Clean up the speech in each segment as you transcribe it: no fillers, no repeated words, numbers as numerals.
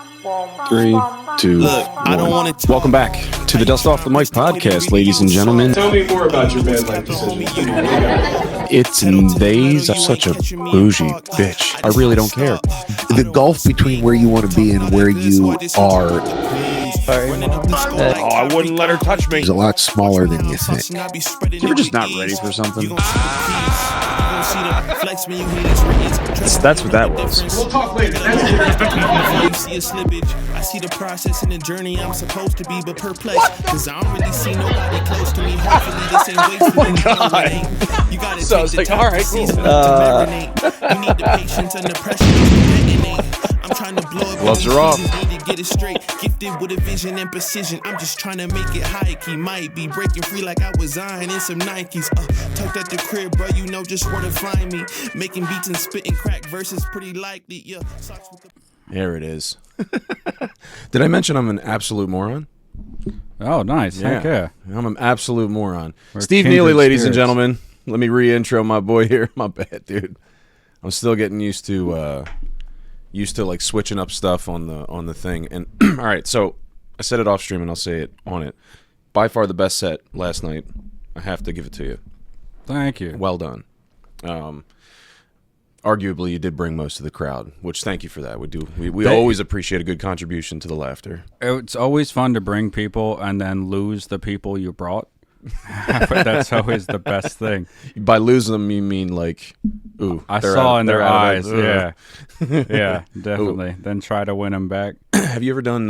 3, 2, Look, I don't 1. want to. Welcome back to the Dust Off the Mic podcast, ladies and gentlemen. Tell me more about your bad life decisions. It's they's such a bougie bitch. I really don't care. The gulf between where you want to be and where you are I wouldn't let her touch me. is a lot smaller than you think. You're just not ready for something. That's what that was. We'll talk later. I see the process and the journey I'm supposed to be, but perplexed. Cause I don't really see nobody close to me. Hopefully this ain't wasted. Oh my God. You gotta So I was like, all right, cool. You need the patience and the pressure to detonate. I'm trying to blow up. Gloves are off. Need to get it straight. Gifted with a vision and precision. I'm just trying to make it high key. Might be breaking free like I was Zion in some Nikes. Tucked at the crib, bro. You know just where to find me. Making beats and spitting crack verses pretty likely. Yeah. Socks with the There it is. Did I mention I'm an absolute moron? Oh, nice. Heck yeah. I'm an absolute moron. We're Steve kindred Neely, ladies and spirits. gentlemen. Let me re-intro my boy here. My bad, dude. I'm still getting used to like switching up stuff on the thing. And all right, so I said it off stream and I'll say it on it. By far the best set last night. I have to give it to you. Thank you. Well done. Arguably, you did bring most of the crowd, which thank you for that. We always appreciate a good contribution to the laughter. It's always fun to bring people and then lose the people you brought. But that's always the best thing. By losing them, you mean like, ooh, I they're saw out- in they're their out eyes. of Yeah. it. Yeah, definitely. Then try to win them back. Have you ever done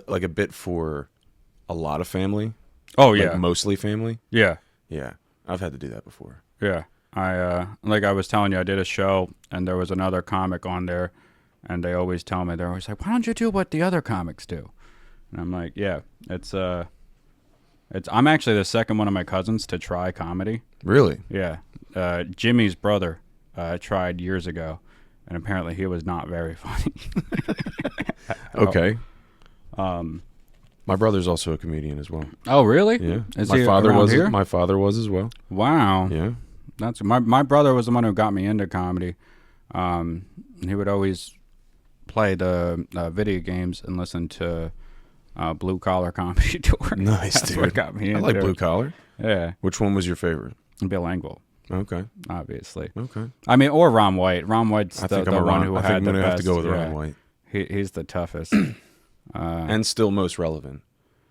like a bit for a lot of family? Oh, Like yeah. mostly family? Yeah. Yeah. I've had to do that before. Yeah. Like I was telling you, I did a show and there was another comic on there and they always tell me, they're always like, why don't you do what the other comics do? And I'm like, yeah, I'm actually the second one of my cousins to try comedy. Really? Yeah. Jimmy's brother tried years ago, and apparently he was not very funny. Okay. My brother's also a comedian as well. Oh, really? Yeah. Is my he father around was here? My father was as well. Wow. Yeah. That's my brother was the one who got me into comedy. He would always play the video games and listen to Blue Collar Comedy Tour. Nice, That's dude. what got me I into like it. Blue Collar. Yeah. Which one was your favorite? Bill Engvall, Okay. obviously. Okay. I mean, or Ron White. Ron White's I the think I'm one who I had think I'm the gonna best. have to go with yeah. Ron White. He's the toughest. And still most relevant.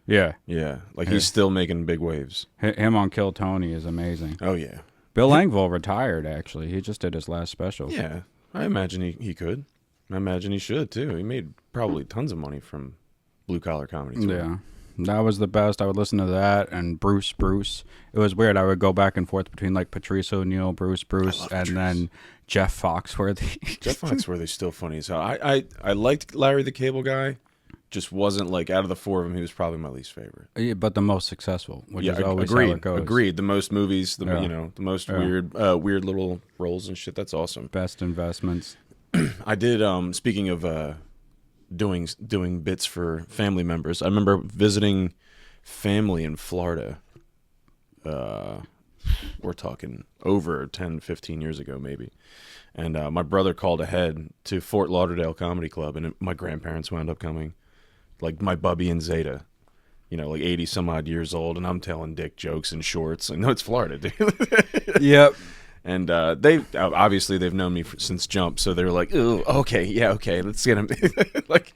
Yeah. Yeah. Like he's still making big waves. Him on Kill Tony is amazing. Oh yeah. Bill Engvall retired, actually. He just did his last special. Yeah. I imagine he could. I imagine he should too. He made probably tons of money from Blue Collar Comedy Tour. Yeah. That was the best. I would listen to that and Bruce. It was weird. I would go back and forth between like Patrice O'Neill, Bruce, and then Jeff Foxworthy. Jeff Foxworthy's still funny as hell. I liked Larry the Cable Guy. Just wasn't like out of the four of them, he was probably my least favorite. Yeah, but the most successful, which Yeah, is always agreed. how it goes. Agreed. The most movies, the Yeah. the most Yeah. weird little roles and shit. That's awesome. Best investments. I did. Speaking of doing bits for family members, I remember visiting family in Florida. We're talking over 10, 15 years ago, maybe. And my brother called ahead to Fort Lauderdale Comedy Club, and my grandparents wound up coming. Like my Bubby and Zeta, like 80 some odd years old, and I'm telling dick jokes in shorts. I know it's Florida, dude. Yep. And they've known me since Jump, so they were like, "Oh, okay, yeah, okay, let's get him." Like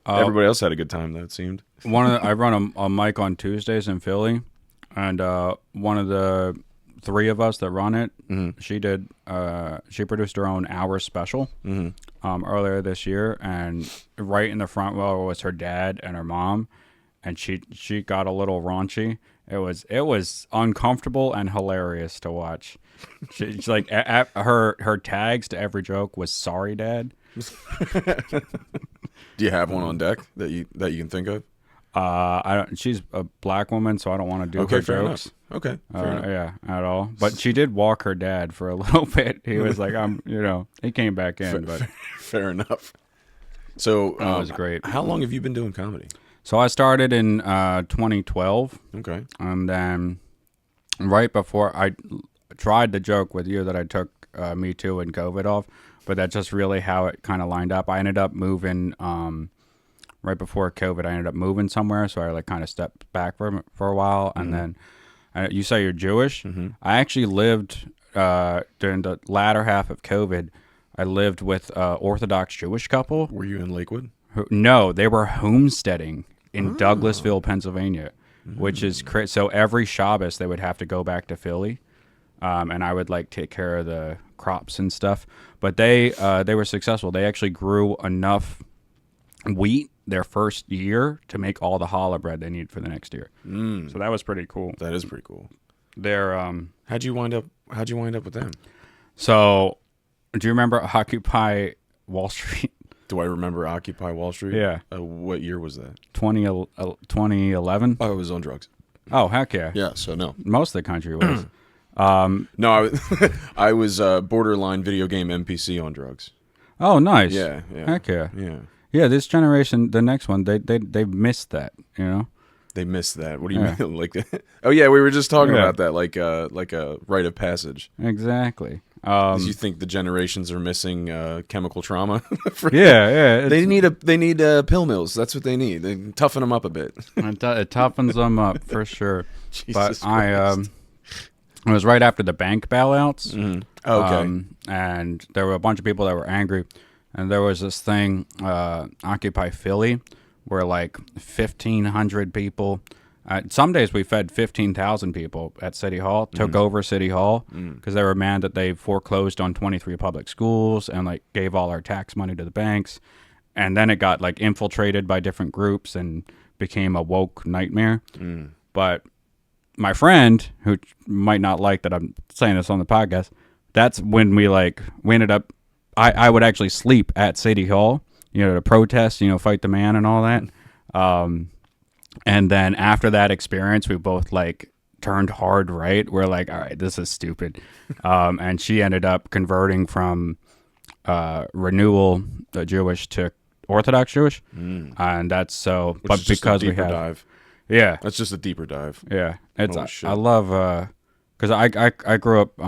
everybody else had a good time, though, it seemed. I run a mic on Tuesdays in Philly, and one of the three of us that run it, she produced her own hour special earlier this year, and right in the front row was her dad and her mom, and she got a little raunchy. It was uncomfortable and hilarious to watch. She's like her tags to every joke was "Sorry, Dad." Do you have one on deck that you can think of? I don't. She's a black woman, so I don't want to do Okay, her fair jokes. enough. Okay, fair enough. Yeah, at all. But she did walk her dad for a little bit. He was like, he came back in, but Fair enough. So that was great. How long have you been doing comedy? So I started in 2012, Okay. and then right before I tried the joke with you that I took Me Too and COVID off, but that's just really how it kind of lined up. I ended up moving right before COVID. I ended up moving somewhere, so I like kind of stepped back for a while, and then you say you're Jewish. I actually lived during the latter half of COVID. I lived with an Orthodox Jewish couple. Were you in Lakewood? No, they were homesteading in Douglasville, Pennsylvania, which is so every Shabbos they would have to go back to Philly, and I would like take care of the crops and stuff. But they were successful. They actually grew enough wheat their first year to make all the challah bread they need for the next year. So that was pretty cool. That is pretty cool. They're How'd you wind up with them? so. Do you remember Occupy Wall Street? Do I remember Occupy Wall Street? Yeah. What year was that? 2011? I was on drugs. Oh, heck yeah. Yeah, so no. Most of the country was. No, I was borderline video game NPC on drugs. Oh, nice. Yeah. Heck yeah. Yeah. Yeah, this generation, the next one, they missed that, you know? They missed that. What do you mean? Like, oh yeah, we were just talking Yeah. about that, like a rite of passage. Exactly. 'Cause you think the generations are missing chemical trauma? Yeah. They need pill mills. That's what they need. They toughen them up a bit. It toughens them up for sure. But Jesus it was right after the bank bailouts. Okay. And there were a bunch of people that were angry. And there was this thing, Occupy Philly, where like 1,500 people. Some days we fed 15,000 people at City Hall, took over City Hall because they were mad that they foreclosed on 23 public schools and like gave all our tax money to the banks. And then it got like infiltrated by different groups and became a woke nightmare. But my friend, who might not like that I'm saying this on the podcast, that's when we ended up, I would actually sleep at City Hall, to protest, fight the man and all that. And then after that experience, we both like turned hard right. We're like, all right, this is stupid. And she ended up converting from renewal Jewish to Orthodox Jewish. And that's so, Which but is just because a we deeper have, dive. yeah, That's just a deeper dive. yeah, it's, Holy shit. I love, cause I grew up,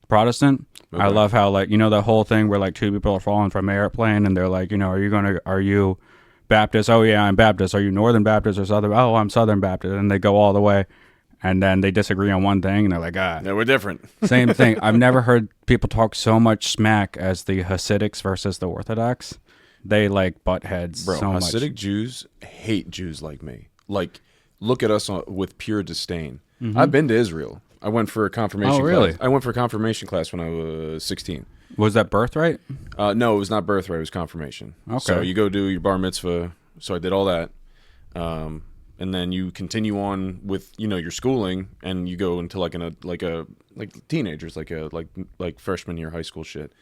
Protestant. Okay. I love how the whole thing where like two people are falling from an airplane and they're like, are you Baptist? Oh yeah, I'm Baptist. Are you Northern Baptist or Southern? Oh, I'm Southern Baptist. And they go all the way, and then they disagree on one thing, and they're like, Yeah, we're different. same thing. I've never heard people talk so much smack as the Hasidics versus the Orthodox. They like butt heads Bro, so much. Hasidic Jews hate Jews like me. Like, look at us with pure disdain. I've been to Israel. I went for a confirmation Oh, really? class. I went for a confirmation class when I was 16. Was that birthright? No, it was not birthright. It was confirmation. Okay. So you go do your bar mitzvah. So I did all that. And then you continue on with, your schooling, and you go into like teenagers, like freshman year high school shit.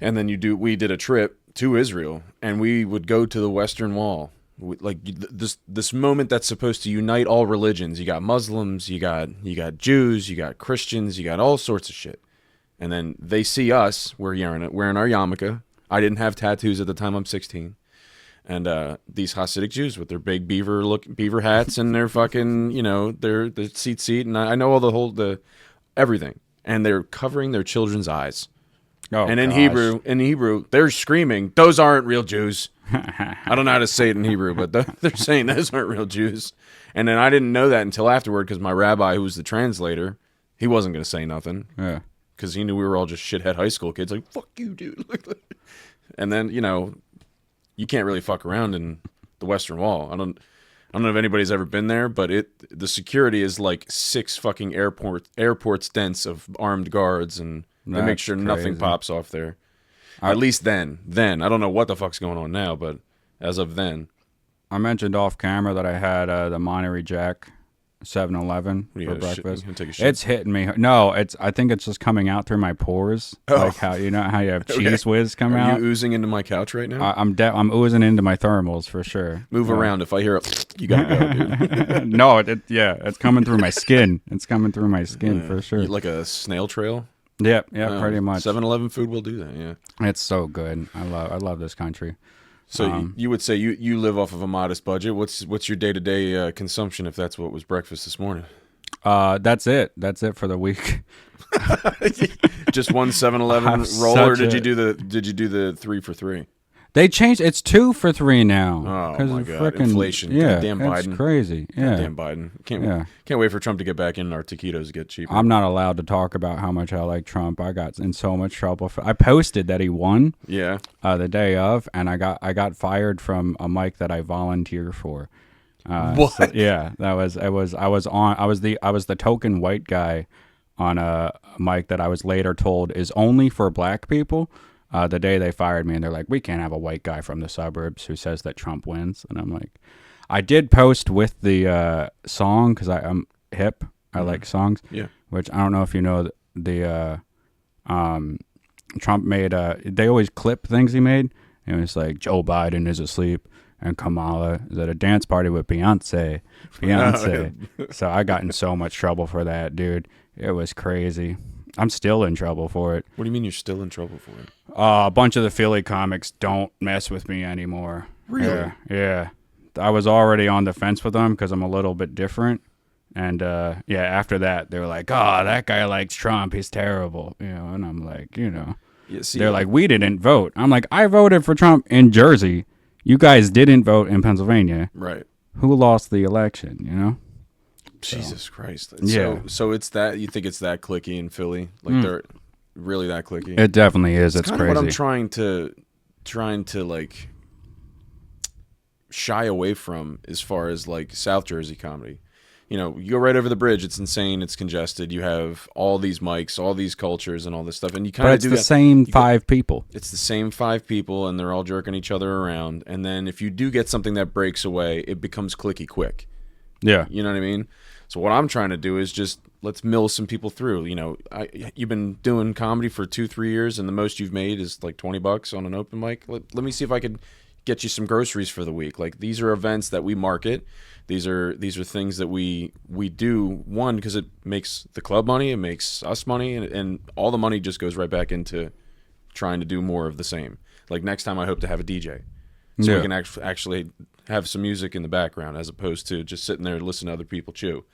And then we did a trip to Israel, and we would go to the Western Wall. This moment that's supposed to unite all religions. You got Muslims, you got Jews, you got Christians, you got all sorts of shit. And then they see us, wearing our yarmulke. I didn't have tattoos at the time. I'm 16. And these Hasidic Jews with their big beaver hats and their fucking, their seat, and I know all the everything. And they're covering their children's eyes. Oh, And in gosh. Hebrew, they're screaming, "Those aren't real Jews." I don't know how to say it in Hebrew, but they're saying those aren't real Jews. And then I didn't know that until afterward, because my rabbi, who was the translator, he wasn't going to say nothing, Yeah. because he knew we were all just shithead high school kids. Like, fuck you, dude. And then, you can't really fuck around in the Western Wall. I don't know if anybody's ever been there, but the security is like 6 fucking airports dense of armed guards, and they make That's sure nothing crazy. pops off there. At least then. I don't know what the fuck's going on now, but as of then. I mentioned off camera that I had the Monterey Jack 7-Eleven You for gotta shit- breakfast. you gonna take a shit? It's hitting me. No, I think it's just coming out through my pores. Like how how you have cheese whiz come Are out. you oozing into my couch right now? I'm oozing into my thermals for sure. Move around. If I hear a you gotta go, dude. No, it's coming through my skin. It's coming through my skin for sure. Like a snail trail? Yep, pretty much. 7-Eleven food will do that, yeah. It's so good. I love this country. So you would say you live off of a modest budget. What's your day-to-day consumption, if that's what was breakfast this morning? That's it. That's it for the week. Just one 7-Eleven I'm roll, or such did a- you do the 3 for 3? They changed. It's 2 for 3 now. Oh 'cause my of God! frickin- Inflation. Yeah, Goddamn it's Biden. crazy. Yeah. Goddamn Biden. Can't wait for Trump to get back in and our taquitos get cheaper. I'm not allowed to talk about how much I like Trump. I got in so much trouble. I posted that he won Yeah. the day of, and I got fired from a mic that I volunteer for. What? So, yeah, I was the token white guy on a mic that I was later told is only for black people. The day they fired me, and they're like, we can't have a white guy from the suburbs who says that Trump wins. And I'm like, I did post with the song because I'm hip. I like songs. Yeah. Which I don't know if you know Trump made. They always clip things he made. And it's like Joe Biden is asleep and Kamala is at a dance party with Beyonce. So I got in so much trouble for that, dude. It was crazy. I'm still in trouble for it. What do you mean you're still in trouble for it? A bunch of the Philly comics don't mess with me anymore. Really? Yeah. I was already on the fence with them because I'm a little bit different. And after that, they were like, "Oh, that guy likes Trump. He's terrible." And I'm like, Yeah, see, they're like, "We didn't vote." I'm like, "I voted for Trump in Jersey. You guys didn't vote in Pennsylvania. right. Who lost the election?" Jesus Christ. Yeah. So it's that, you think it's that clicky in Philly? Like they're really that clicky? It definitely is. It's kind crazy. of what I'm trying to like shy away from as far as like South Jersey comedy. You go right over the bridge, it's insane, it's congested. You have all these mics, all these cultures, and all this stuff, and you kind But of it's do the that. same 5 people. It's the same 5 people, and they're all jerking each other around. And then if you do get something that breaks away, it becomes clicky quick. Yeah. You know what I mean? So what I'm trying to do is just let's mill some people through. You've been doing comedy for 2-3 years, and the most you've made is like $20 on an open mic. Let me see if I could get you some groceries for the week. Like, these are events that we market. These are things that we do, one, because it makes the club money, it makes us money, and all the money just goes right back into trying to do more of the same. Like, next time I hope to have a DJ, so we can actually have some music in the background as opposed to just sitting there and listening to other people chew.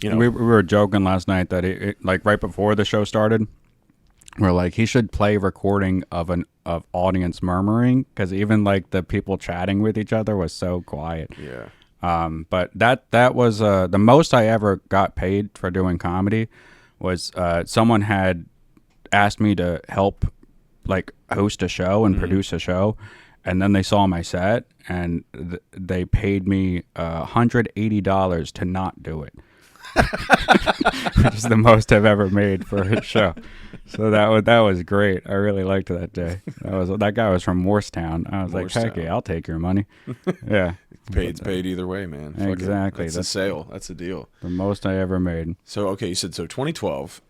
We were joking last night that it like right before the show started, we're like, he should play recording of audience murmuring, because even like the people chatting with each other was so quiet. Yeah. But that was the most I ever got paid for doing comedy was someone had asked me to help like host a show and produce a show, and then they saw my set and they paid me $180 to not do it. Which is the most I've ever made for a show. So that was great. I really liked that day. That guy was from Morristown. I was like, heck yeah, I'll take your money. Yeah. Paid's paid either way, man. Fuck it. Exactly. That's a sale. That's a deal. The most I ever made. So, okay, you said 2012,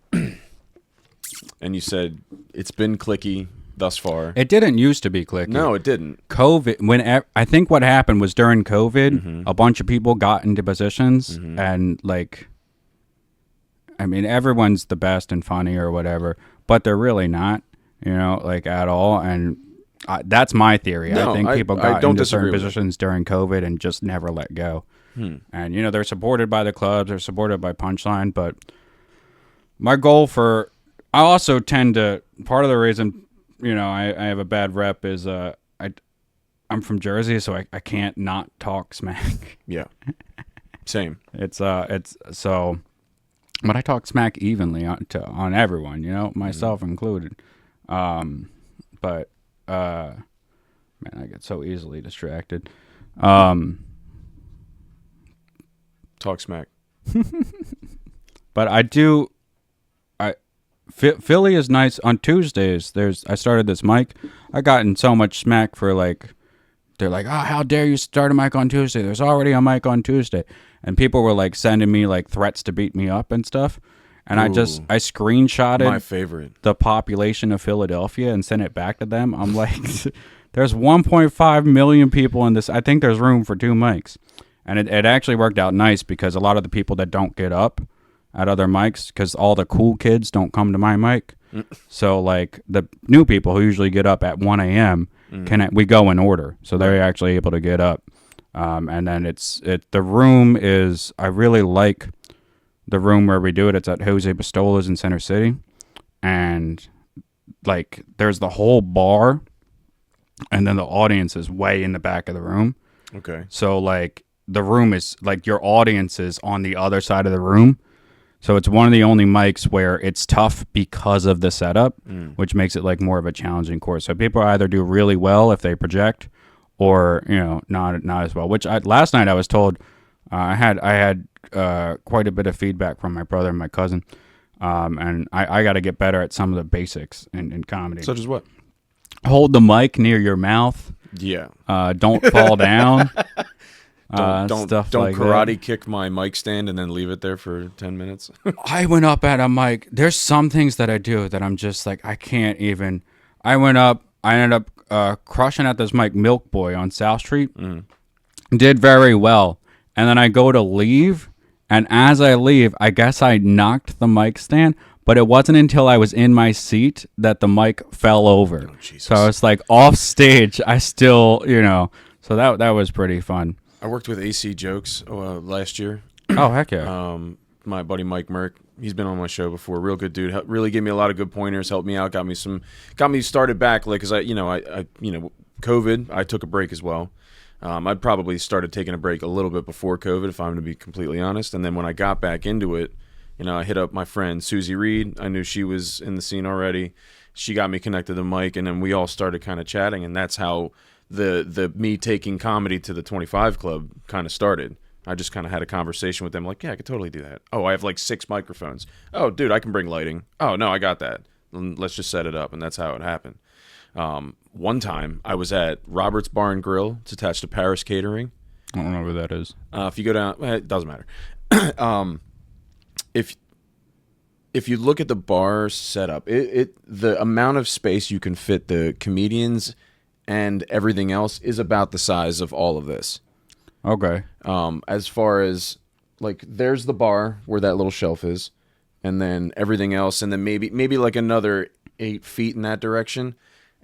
and you said it's been clicky thus far. It didn't used to be clicky. No, it didn't. COVID, I think what happened was during COVID, a bunch of people got into positions and like, I mean, everyone's the best and funny or whatever, but they're really not, like at all. And that's my theory. No, I think people I got don't into disagree certain with it. positions during COVID and just never let go. And, they're supported by the clubs, they're supported by Punchline, but my goal I also tend to, part of the reason, I have a bad rep is I'm from Jersey, so I can't not talk smack. Yeah. Same. It's so, but I talk smack evenly on everyone, myself included. But man, I get so easily distracted. Talk smack. But I do. Philly is nice on Tuesdays. I started this mic. I gotten so much smack for like, they're like, "Oh, how dare you start a mic on Tuesday? There's already a mic on Tuesday," and people were like sending me like threats to beat me up and stuff. And I screenshotted My favorite. the population of Philadelphia and sent it back to them. I'm like, there's 1.5 million people in this. I think there's room for 2 mics, and it actually worked out nice because a lot of the people that don't get up at other mics, because all the cool kids don't come to my mic. So like the new people who usually get up at 1 a.m. We go in order, so they're actually able to get up. And then the room is, I really like the room where we do it. It's at Jose Pistola's in Center City, and like there's the whole bar, and then the audience is way in the back of the room. Okay. So like the room is like your audience is on the other side of the room. So it's one of the only mics where it's tough because of the setup, which makes it like more of a challenging course. So people either do really well if they project, or not as well. Which last night I was told I had quite a bit of feedback from my brother and my cousin, and I got to get better at some of the basics in comedy. Such as what? Hold the mic near your mouth. Yeah. Don't fall down. Don't stuff like karate that. kick my mic stand and then leave it there for 10 minutes. I went up at a mic. There's some things that I do that I'm just like, I can't even. I went up. I ended up crushing at this mic, Milk Boy, on South Street. Did very well. And then I go to leave. And as I leave, I guess I knocked the mic stand. But it wasn't until I was in my seat that the mic fell over. Oh, Jesus. So it's like off stage. I still, So that was pretty fun. I worked with AC Jokes last year. Oh, heck yeah. My buddy Mike Merck, he's been on my show before. Real good dude. Really gave me a lot of good pointers. Helped me out. Got me started back. Like, cause I COVID. I took a break as well. I probably started taking a break a little bit before COVID, if I'm going to be completely honest. And then when I got back into it, I hit up my friend Susie Reed. I knew she was in the scene already. She got me connected to Mike, and then we all started kind of chatting, and that's how the me taking comedy to the 25 Club kind of started. I just kind of had a conversation with them, like, yeah, I could totally do that. Oh, I have like 6 microphones. Oh, dude, I can bring lighting. Oh, no, I got that. Let's just set it up, and that's how it happened. One time, I was at Robert's Bar and Grill. It's attached to Paris Catering. I don't know who that is. If you go down, it doesn't matter. If you look at the bar setup, the amount of space you can fit the comedians and everything else is about the size of all of this. Okay. As far as like, there's the bar where that little shelf is, and then everything else, and then maybe like another 8 feet in that direction,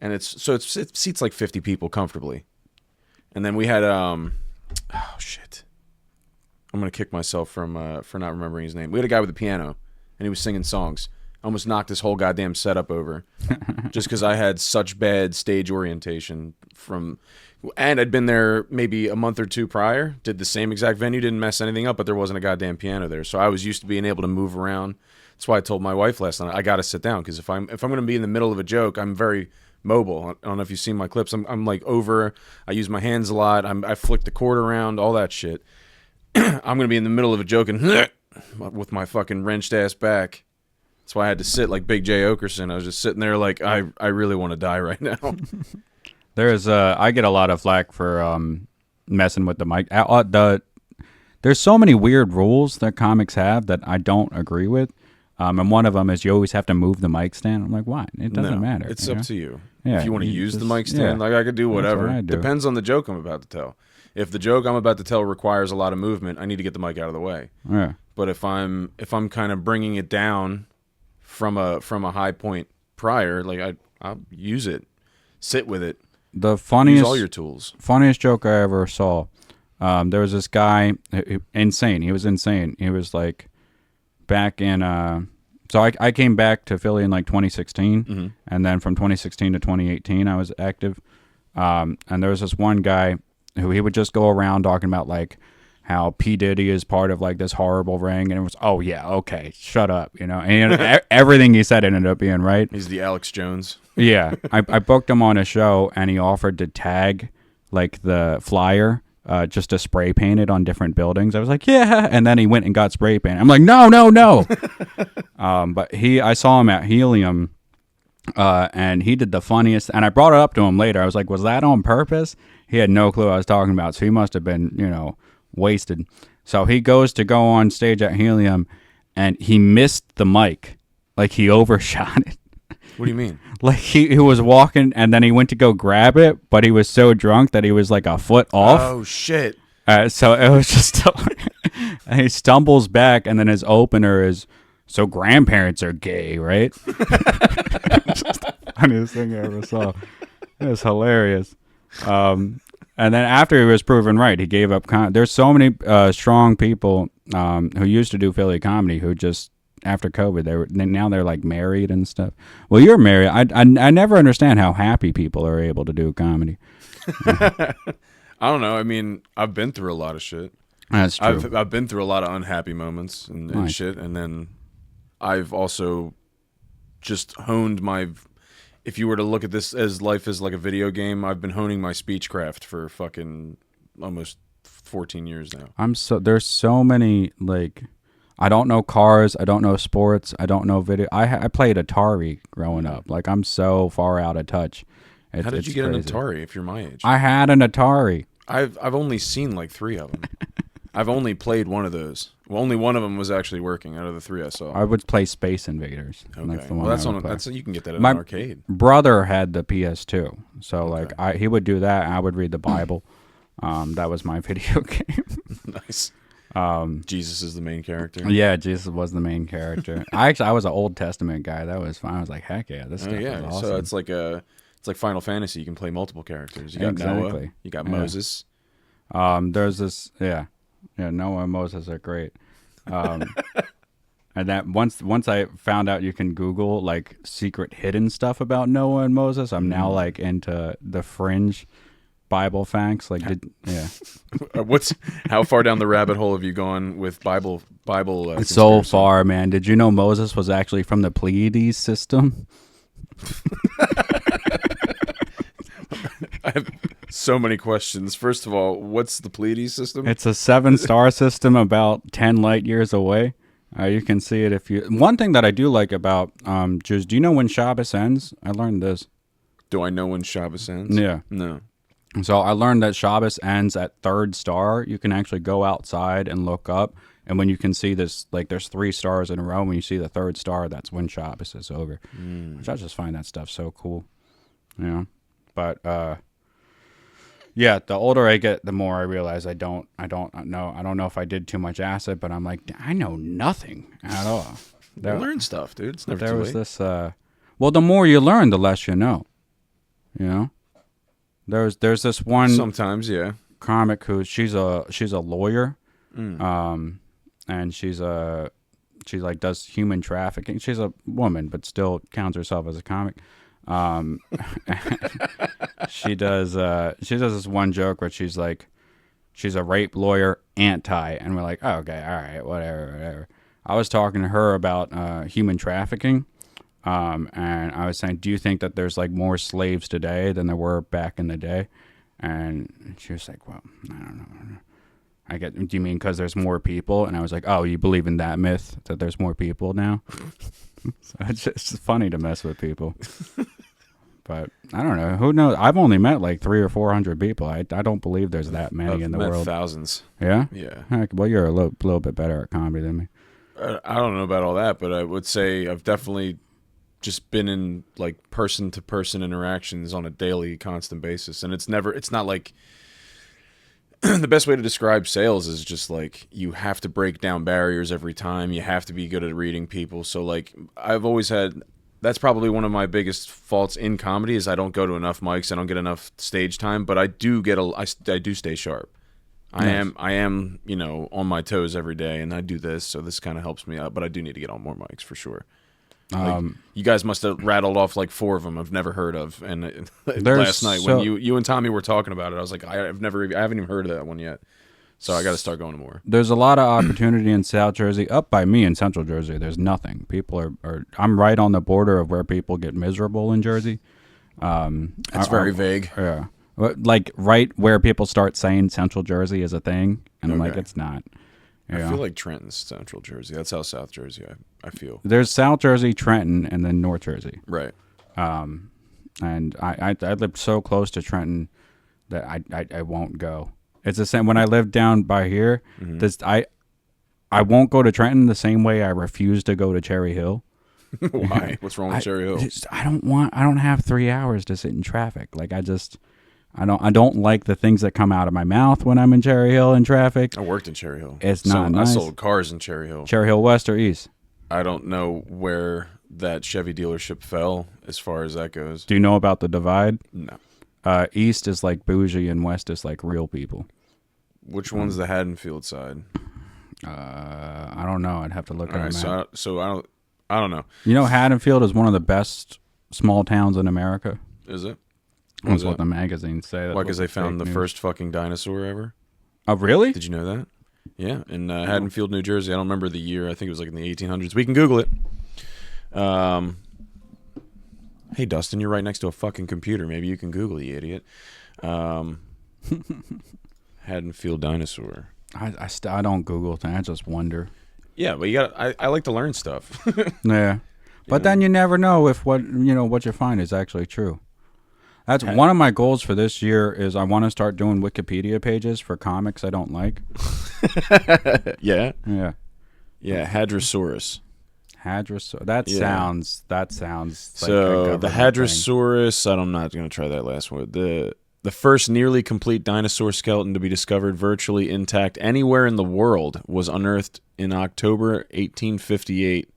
and it seats like 50 people comfortably. And then we had oh shit, I'm gonna kick myself for not remembering his name. We had a guy with a piano, and he was singing songs. I almost knocked this whole goddamn setup over just because I had such bad stage orientation and I'd been there maybe a month or 2 prior, did the same exact venue, didn't mess anything up, but there wasn't a goddamn piano there. So I was used to being able to move around. That's why I told my wife last night, I got to sit down, because if I'm going to be in the middle of a joke, I'm very mobile. I don't know if you've seen my clips. I'm like over. I use my hands a lot. I flick the cord around, all that shit. I'm going to be in the middle of a joke and with my fucking wrenched ass back. That's why I had to sit like Big J. Okerson. I was just sitting there like, I really want to die right now. I get a lot of flack for messing with the mic. There's so many weird rules that comics have that I don't agree with. And one of them is you always have to move the mic stand. I'm like, why? It doesn't matter. It's up to you. Yeah, if you want to use the just- mic stand, like I could do whatever. what I do. Depends on the joke I'm about to tell. If the joke I'm about to tell requires a lot of movement, I need to get the mic out of the way. Yeah. But if I'm kind of bringing it down from a high point prior, like I'll use it, sit with it, The use funniest all your tools. funniest joke I ever saw. There was this guy, insane. He was insane. He was like back in. So I came back to Philly in like 2016, and then from 2016 to 2018, I was active. And there was this one guy who he would just go around talking about like how P. Diddy is part of like this horrible ring, and it was, oh yeah, okay, shut up, And everything he said ended up being right. He's the Alex Jones. Yeah, I booked him on a show, and he offered to tag like the flyer. Just to spray paint it on different buildings. I was like, yeah. And then he went and got spray paint. I'm like, no. But I saw him at Helium, and he did the funniest. And I brought it up to him later. I was like, was that on purpose? He had no clue what I was talking about. So he must have been, wasted. So he goes to go on stage at Helium, and he missed the mic. Like he overshot it. What do you mean? Like he was walking, and then he went to go grab it, but he was so drunk that he was like a foot off. Oh shit! So it was just, and he stumbles back, and then his opener is, so grandparents are gay, right? It's just the funniest thing I ever saw. It was hilarious. And then after he was proven right, he gave up. There's so many strong people who used to do Philly comedy, who just after COVID now they're like married and stuff. Well, you're married. I never understand how happy people are able to do comedy. I don't know. I mean, I've been through a lot of shit. That's true. I've been through a lot of unhappy moments and Nice. shit, and then I've also just honed my. If you were to look at this as life as like a video game, I've been honing my speechcraft for fucking almost 14 years now. There's so many, like, I don't know cars, I don't know sports, I don't know video. I played Atari growing up. Like, I'm so far out of touch. How did you get crazy. an Atari if you're my age? I had an Atari. I've only seen like 3 of them. I've only played one of those. Well, only one of them was actually working out of the 3 I saw. I would play Space Invaders. Okay. That's the one Well, that's I would on. play. That's you can get that at My an arcade. brother had the PS2, so like he would do that. I would read the Bible. That was my video game. Nice. Jesus is the main character. Yeah, Jesus was the main character. I was an Old Testament guy. That was fun. I was like, heck yeah, this Oh stuff yeah. is awesome. So it's like Final Fantasy. You can play multiple characters. You got Noah. Exactly. You got Yeah. Moses. There's this, yeah, Noah and Moses are great. And that once I found out you can Google like secret hidden stuff about Noah and Moses, I'm now like into the fringe Bible facts. Like, How far down the rabbit hole have you gone with Bible? so conspiracy? far, man. Did you know Moses was actually from the Pleiades system? I have so many questions. First of all, what's the Pleiades system? It's a 7-star system about 10 light years away. You can see it if you. One thing that I do like about Jews. Do you know when Shabbos ends? I learned this. Do I know when Shabbos ends? Yeah. No. So I learned that Shabbos ends at 3rd star. You can actually go outside and look up, and when you can see this, like there's 3 stars in a row. When you see the 3rd star, that's when Shabbos is over. Which I just find that stuff so cool. But yeah, the older I get, the more I realize I don't know if I did too much acid, but I'm like, I know nothing at all. You learn stuff, dude. It's never There too was late. this. Well, the more you learn, the less you know. You know, there's this one Sometimes, yeah. comic who she's a lawyer, and she like does human trafficking. She's a woman, but still counts herself as a comic. She does this one joke where she's like, she's a rape lawyer, anti, and we're like, oh, okay, all right, whatever. I was talking to her about human trafficking, and I was saying, do you think that there's like more slaves today than there were back in the day? And she was like, well, I don't know. Do you mean because there's more people? And I was like, oh, you believe in that myth that there's more people now? So it's just funny to mess with people. But I don't know. Who knows? I've only met like 300 or 400 people. I don't believe there's that many I've in the met world. thousands. Yeah? Yeah. Heck, well, you're a little bit better at comedy than me. I don't know about all that, but I would say I've definitely just been in like person to person interactions on a daily, constant basis. And it's not like the best way to describe sales is just like you have to break down barriers every time. You have to be good at reading people. So like I've always had, that's probably one of my biggest faults in comedy is I don't go to enough mics. I don't get enough stage time, but I do stay sharp. Nice. I am, on my toes every day, and I do this, so this kind of helps me out. But I do need to get on more mics for sure. Like, you guys must have rattled off like 4 of them I've never heard of. And last night when you and Tommy were talking about it, I was like, I haven't even heard of that one yet. So I got to start going to more. There's a lot of opportunity in South Jersey. Up by me in Central Jersey, there's nothing. People are I'm right on the border of where people get miserable in Jersey. It's very vague. Yeah. Like right where people start saying Central Jersey is a thing, and I'm like, Okay. it's not. I Yeah. feel like Trenton's Central Jersey. That's how South Jersey I feel. There's South Jersey, Trenton, and then North Jersey. Right. And I lived so close to Trenton that I won't go. It's the same when I lived down by here. I won't go to Trenton the same way I refuse to go to Cherry Hill. Why? What's wrong with Cherry Hill? I don't have 3 hours to sit in traffic. Like I don't like the things that come out of my mouth when I'm in Cherry Hill in traffic. I worked in Cherry Hill. It's not nice. I sold cars in Cherry Hill. Cherry Hill West or East? I don't know where that Chevy dealership fell as far as that goes. Do you know about the divide? No. East is like bougie and West is like real people. Which one's the Haddonfield side? I don't know. I'd have to look All at right, a map. so I don't know. You know, Haddonfield is one of the best small towns in America. Is it? That's what the magazines say. That's Why? what Because they found the fake news. first fucking dinosaur ever. Oh, really? Did you know that? Yeah, in Haddonfield, New Jersey. I don't remember the year. I think it was like in the 1800s. We can Google it. Hey, Dustin, you're right next to a fucking computer. Maybe you can Google, you idiot. Haddonfield dinosaur. I don't Google things. I just wonder. Yeah, but you got. I like to learn stuff. Yeah, but then you never know if what you find is actually true. That's one of my goals for this year. Is I want to start doing Wikipedia pages for comics I don't like. Yeah. Yeah. Yeah, Hadrosaurus. That sounds like So a the government Hadrosaurus. I'm not going to try that last one. The first nearly complete dinosaur skeleton to be discovered virtually intact anywhere in the world was unearthed in October 1858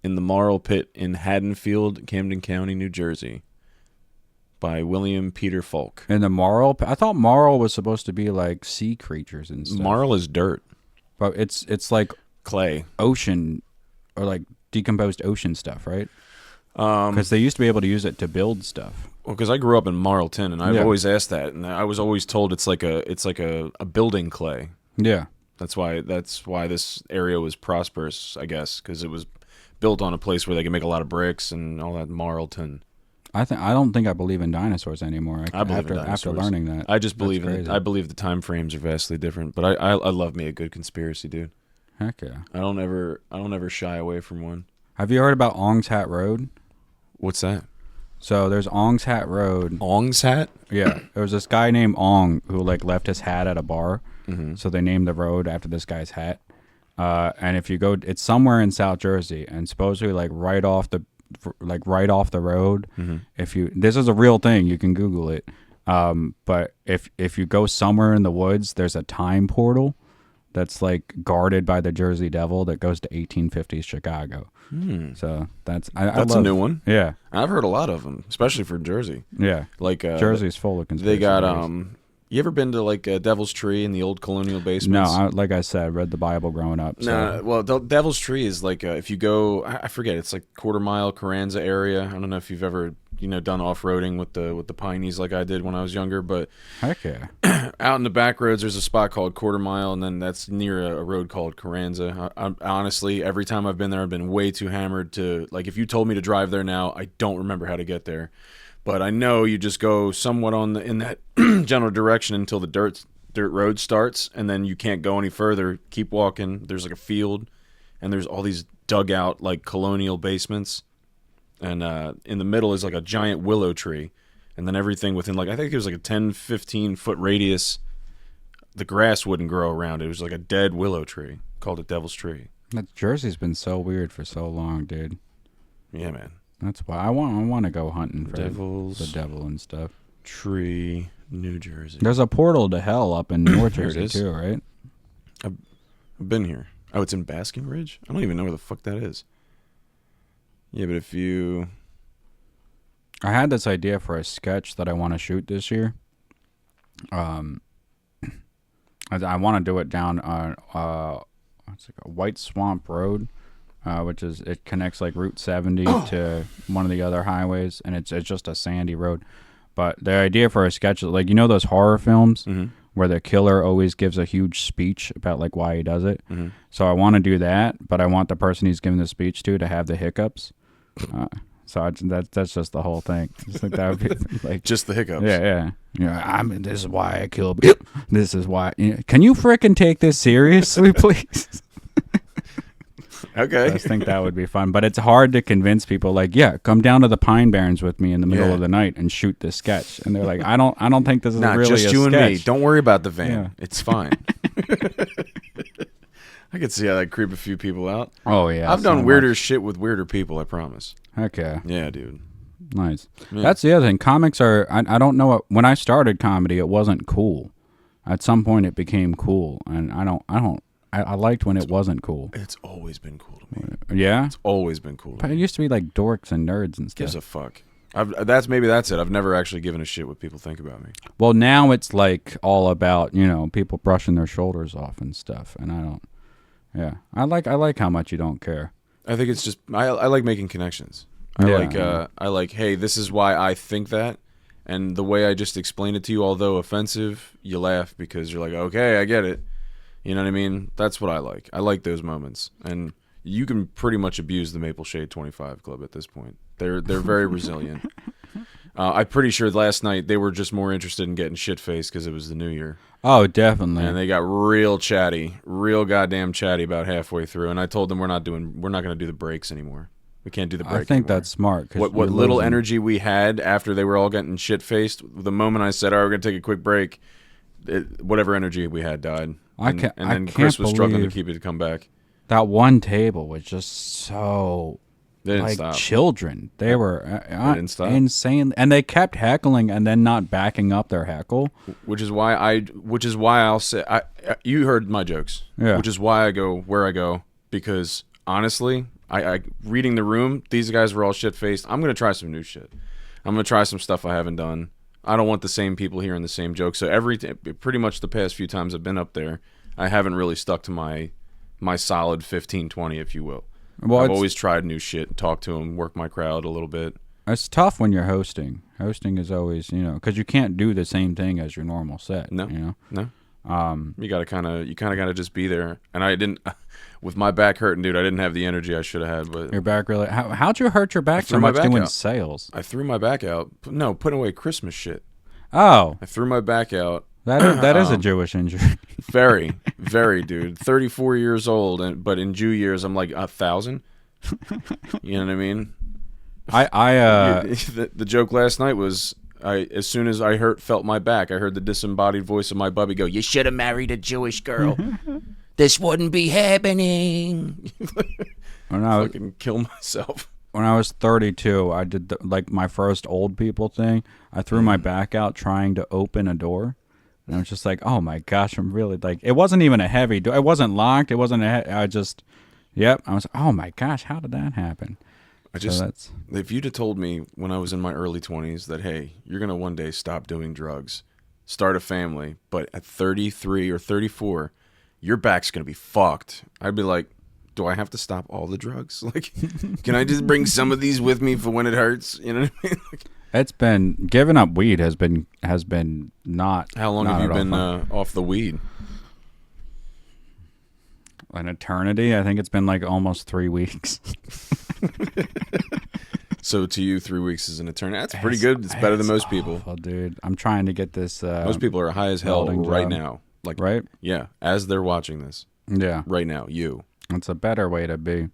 in the Marl Pit in Haddonfield, Camden County, New Jersey, by William Peter Falk. thing. And the marl, I thought marl was supposed to be like sea creatures and stuff. Marl is dirt, But it's like clay. ocean or like decomposed ocean stuff, right? Because they used to be able to use it to build stuff. Well, because I grew up in Marlton, and I've Yeah. always asked that, and I was always told it's like a building clay. Yeah. That's why this area was prosperous, I guess, because it was built on a place where they could make a lot of bricks and all that. Marlton. I don't think I believe in dinosaurs anymore. I believe after in dinosaurs. after learning that. I just That's believe in crazy. it. I believe the time frames are vastly different, but I love me a good conspiracy, dude. Heck yeah. I don't ever shy away from one. Have you heard about Ong's Hat Road? What's that? So there's Ong's Hat Road. Ong's hat? Yeah, there was this guy named Ong who like left his hat at a bar, Mm-hmm. so they named the road after this guy's hat. And if you go, it's somewhere in South Jersey, and supposedly like right off the road. Mm-hmm. If you, this is a real thing, you can Google it. But if you go somewhere in the woods, there's a time portal that's like guarded by the Jersey Devil that goes to 1850s Chicago. So that's I That's love, a new one. Yeah, I've heard a lot of them, especially for Jersey. yeah. Like Jersey's full of conspiracy They got theories. You ever been to like Devil's Tree in the old colonial No, basements? like I said, read the Bible growing up. So. No, well, Devil's Tree is like if you go, I forget, it's like quarter mile Carranza area. I don't know if you've ever done off roading with the Pineys like I did when I was younger, but Heck yeah. out in the back roads, there's a spot called Quarter Mile, and then that's near a road called Carranza. I honestly, every time I've been there, I've been way too hammered to like. If you told me to drive there now, I don't remember how to get there. But I know you just go somewhat in that general direction until the dirt road starts, and then you can't go any further. Keep walking. There's like a field, and there's all these dugout like colonial basements, and in the middle is like a giant willow tree, and then everything within like I think it was like a 10-15 foot radius. The grass wouldn't grow around it. It was like a dead willow tree. Called it Devil's Tree. That Jersey's been so weird for so long, dude. Yeah, man. That's why I want to go hunting for Devil's the devil and stuff. Tree, New Jersey. There's a portal to hell up in North There it Jersey is. too, right? I've been here. Oh, it's in Basking Ridge? I don't even know where the fuck that is. Yeah, but if you... I had this idea for a sketch that I want to shoot this year. I want to do it down on it's like a White Swamp Road, which is it connects like Route 70 to one of the other highways, and it's just a sandy road. But the idea for a sketch is like those horror films where the killer always gives a huge speech about like why he does it. So I want to do that, but I want the person he's giving the speech to have the hiccups. So that's just the whole thing. Just like that would be like Just the hiccups. yeah. This is why I killed. This is why. Can you frickin' take this seriously, please? Okay. I just think that would be fun, but it's hard to convince people. Like, yeah, come down to the Pine Barrens with me in the middle Yeah. of the night and shoot this sketch. And they're like, I don't think this is Nah, really just a you sketch. and me. Don't worry about the van. Yeah. It's fine. I could see how that creep a few people out. Oh yeah, I've so done weirder much. shit with weirder people, I promise. Heck yeah, Yeah, dude. nice. Yeah. That's the other thing. Comics are. I don't know what. When I started comedy, it wasn't cool. At some point, it became cool, and I liked when it wasn't cool. It's always been cool to me. Yeah, It's always been cool to but me. it used to be like dorks and nerds and stuff. Gives a fuck. That's it. I've never actually given a shit what people think about me. Well, now it's like all about people brushing their shoulders off and stuff, and I don't. Yeah. I like how much you don't care. I think it's just I like making connections. I like, hey, this is why I think that, and the way I just explained it to you, although offensive, you laugh because you're like, okay, I get it. You know what I mean? That's what I like. I like those moments, and you can pretty much abuse the Maple Shade 25 Club at this point. They're very resilient. I'm pretty sure last night they were just more interested in getting shit faced because it was the New Year. Oh, definitely. And they got real chatty, real goddamn chatty about halfway through. And I told them we're not going to do the breaks anymore. We can't do the break. I think anymore. that's smart. What little energy we had after they were all getting shit faced, the moment I said, "All right, we're going to take a quick break," whatever energy we had died. And then Chris was struggling to keep it to come back. That one table was just so They didn't like stop. children. They were didn't stop. insane, and they kept heckling and then not backing up their heckle. Which is why I'll say you heard my jokes. Yeah. Which is why I go where I go, because honestly, I reading the room, these guys were all shit faced. I'm gonna try some new shit. I'm gonna try some stuff I haven't done. I don't want the same people hearing the same jokes. So pretty much the past few times I've been up there, I haven't really stuck to my solid 15-20, if you will. Well, I've always tried new shit, talk to them, work my crowd a little bit. It's tough when you're hosting. Hosting is always, because you can't do the same thing as your normal set. No, you know? no. You kind of gotta just be there. And I didn't, with my back hurting, dude. I didn't have the energy I should have had. But Your back really? How'd you hurt your back so threw my much back doing out. sales? I threw my back out. No, putting away Christmas shit. Oh, I threw my back out. that is a Jewish injury. Very, very, dude. 34 years old, but in Jew years, I'm like 1,000. You know what I mean? The joke last night was, as soon as I felt my back, I heard the disembodied voice of my bubby go, "You should have married a Jewish girl. This wouldn't be happening." When I fucking kill myself. When I was 32, I did my first old people thing. I threw my back out trying to open a door. And I was just like, oh my gosh, I'm really like, it wasn't even a heavy door. It wasn't locked. It wasn't I was, oh my gosh, how did that happen? If you'd have told me when I was in my early 20s that, hey, you're going to one day stop doing drugs, start a family, but at 33 or 34, your back's going to be fucked, I'd be like, do I have to stop all the drugs? Like, can I just bring some of these with me for when it hurts? You know what I mean? It's been, giving up weed has been not. How long have you been off the weed? An eternity. I think it's been like almost 3 weeks. So to you, 3 weeks is an eternity. That's pretty good. It's better than most people. Awful, dude. I'm trying to get this. Most people are high as hell right now. Like, right? Yeah, as they're watching this. Yeah. Right now, It's a better way to be.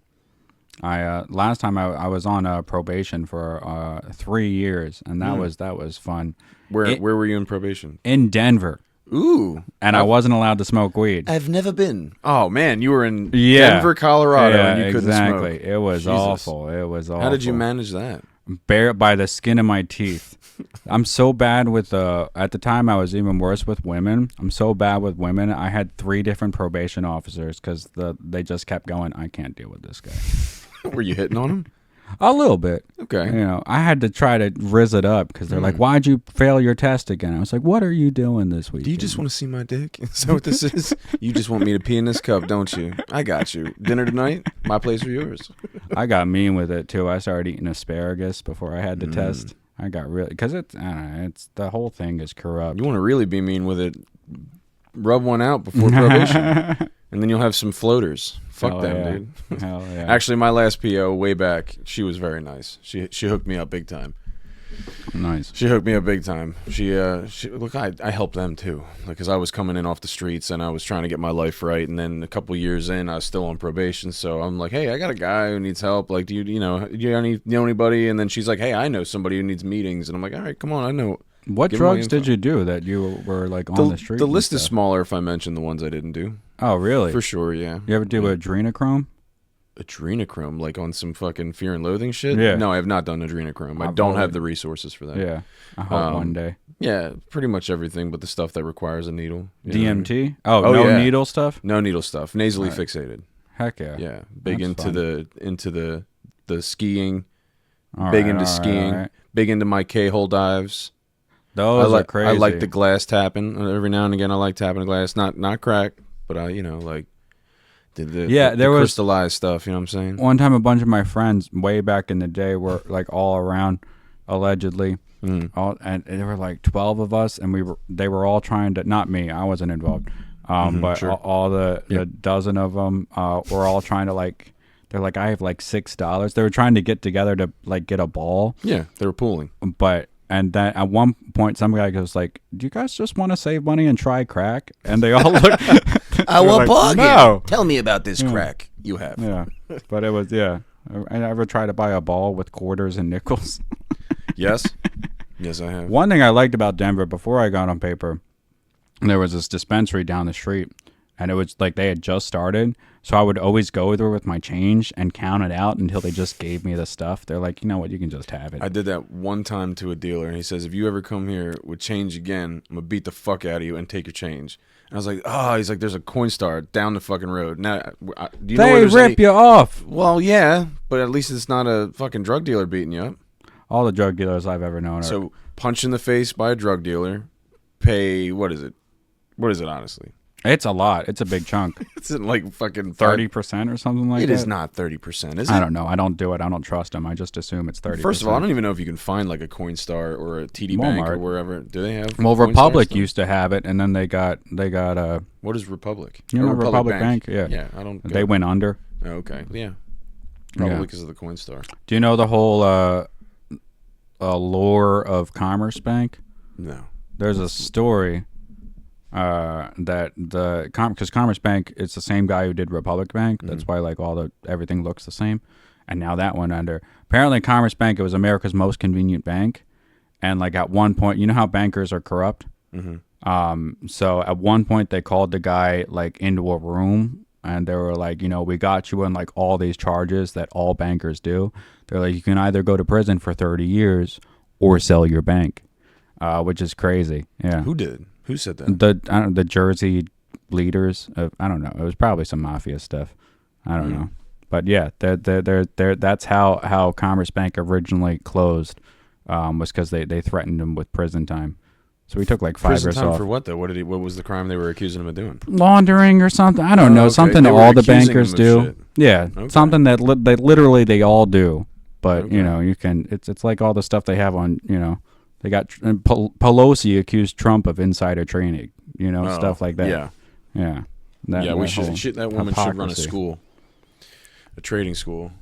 Last time I was on probation for 3 years, and that was fun. Where were you in probation? In Denver. Ooh. And I wasn't allowed to smoke weed. I've never been. Oh man, you were in Denver, Colorado, and you couldn't smoke. Exactly. It was awful. It was awful. How did you manage that? Bare by the skin of my teeth. I'm so bad with at the time I was even worse with women. I'm so bad with women. I had 3 different probation officers because they just kept going, I can't deal with this guy. Were you hitting on him? A little bit. Okay. I had to try to rizz it up because they're like, why'd you fail your test again? I was like, what are you doing this week? Do you just want to see my dick? Is that what this is? You just want me to pee in this cup, don't you? I got you. Dinner tonight? My place or yours? I got mean with it too. I started eating asparagus before I had the test. I got really, because it's the whole thing is corrupt. You want to really be mean with it, rub one out before probation. And then you'll have some floaters. Fuck Hell them, yeah. dude. Hell yeah. Actually, my last PO way back, she was very nice. She hooked me up big time. Nice. She hooked me up big time. She look, I helped them too, because I was coming in off the streets and I was trying to get my life right. And then a couple years in, I was still on probation. So I'm like, hey, I got a guy who needs help. Like, do you know anybody? And then she's like, hey, I know somebody who needs meetings. And I'm like, all right, come on, I know. What drugs did you do that you were like on the street? The list is smaller if I mention the ones I didn't do. Oh, really? For sure, yeah. You ever do adrenochrome? Adrenochrome, like on some fucking Fear and Loathing shit? Yeah. No, I have not done adrenochrome. I don't have the resources for that. Yeah. I hope one day. Yeah, pretty much everything but the stuff that requires a needle. You know what I mean? DMT? Oh, no yeah. needle stuff? No needle stuff. Nasally fixated. Heck yeah. Yeah. Big That's into the skiing. All Big right, into all right, skiing. all right. Big into my K-hole dives. Those are crazy. I like the glass tapping. Every now and again I like tapping a glass. Not crack, but I like There was crystallized stuff. You know what I'm saying? one time a bunch of my friends way back in the day were like all around, allegedly. And there were like 12 of us, and they were all trying to, not me, I wasn't involved, but sure. all the dozen of them were all trying to like, they're like, I have like $6. They were trying to get together to like get a ball. Yeah, they were pooling. And then at one point, some guy goes like, "Do you guys just want to save money and try crack?" And they all look. I will plug No. Tell me about this crack you have. Yeah, but it was I ever tried to buy a ball with quarters and nickels. Yes, yes, I have. One thing I liked about Denver before I got on paper, there was this dispensary down the street, and it was like they had just started. So I would always go there with my change and count it out until they just gave me the stuff. They're like, you know what, you can just have it. I did that one time to a dealer, and he says, if you ever come here with change again, I'm going to beat the fuck out of you and take your change. And I was like, he's like, there's a Coinstar down the fucking road. Now, do you know where They there's rip you off. Well, yeah, but at least it's not a fucking drug dealer beating you up. All the drug dealers I've ever known are. So punch in the face by a drug dealer, pay, what is it? What is it, honestly? It's a lot. It's a big chunk. It's like fucking 30% or something like that. It is not 30%, is it? I don't know. I don't do it. I don't trust them. I just assume it's 30%. First of all, I don't even know if you can find like a Coinstar or a TD Bank or Walmart. wherever. Do they have? Well, Coinstar Republic stuff? used to have it, and then they got What is Republic? You know Or Republic Bank? Yeah. Yeah, I don't. They went under. Oh, okay, yeah. Probably because of the Coinstar. Do you know the whole lore of Commerce Bank? No. There's a story that because Commerce Bank, it's the same guy who did Republic Bank. That's why like everything looks the same. And now that went under. Apparently, Commerce Bank, it was America's most convenient bank. And like at one point, you know how bankers are corrupt. So at one point, they called the guy like into a room, and they were like, we got you on like all these charges that all bankers do. They're like, you can either go to prison for 30 years or sell your bank, which is crazy. Yeah. Who did? Who said that? The Jersey leaders. I don't know. It was probably some mafia stuff. I don't know. But yeah, that's how Commerce Bank originally closed, was because they threatened him with prison time. So we took like 5 Prison years time off. for what though? What was the crime they were accusing him of doing? Laundering or something. I don't know. okay. Something They that were all the accusing bankers him do. of shit. Yeah, Okay. something that they all do. But Okay. you can. It's like all the stuff they have on. They got Pelosi accused Trump of insider trading. Stuff like that. Yeah. Yeah. That woman should run a hypocrisy. school, a trading school.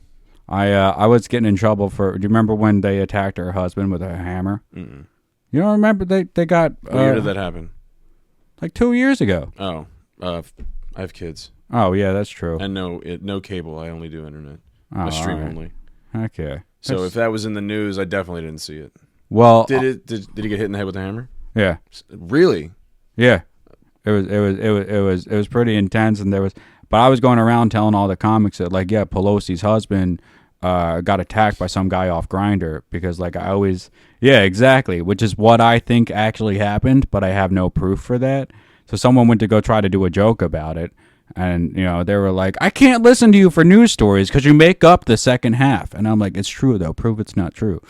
I was getting in trouble for. Do you remember when they attacked her husband with a hammer? Mm-mm. You don't remember they got What year did that happen? like 2 years ago. Oh, I have kids Oh yeah, that's true. and no cable. I only do internet. Oh, I stream all right. only. Okay. So if that was in the news, I definitely didn't see it. Well, Did he get hit in the head with a hammer? yeah, Really? yeah. It was pretty intense, and but I was going around telling all the comics that like, yeah, Pelosi's husband got attacked by some guy off Grindr because like yeah, exactly, which is what I think actually happened, but I have no proof for that. So someone went to go try to do a joke about it, and they were like, I can't listen to you for news stories because you make up the second half, and I'm like, it's true though, prove it's not true.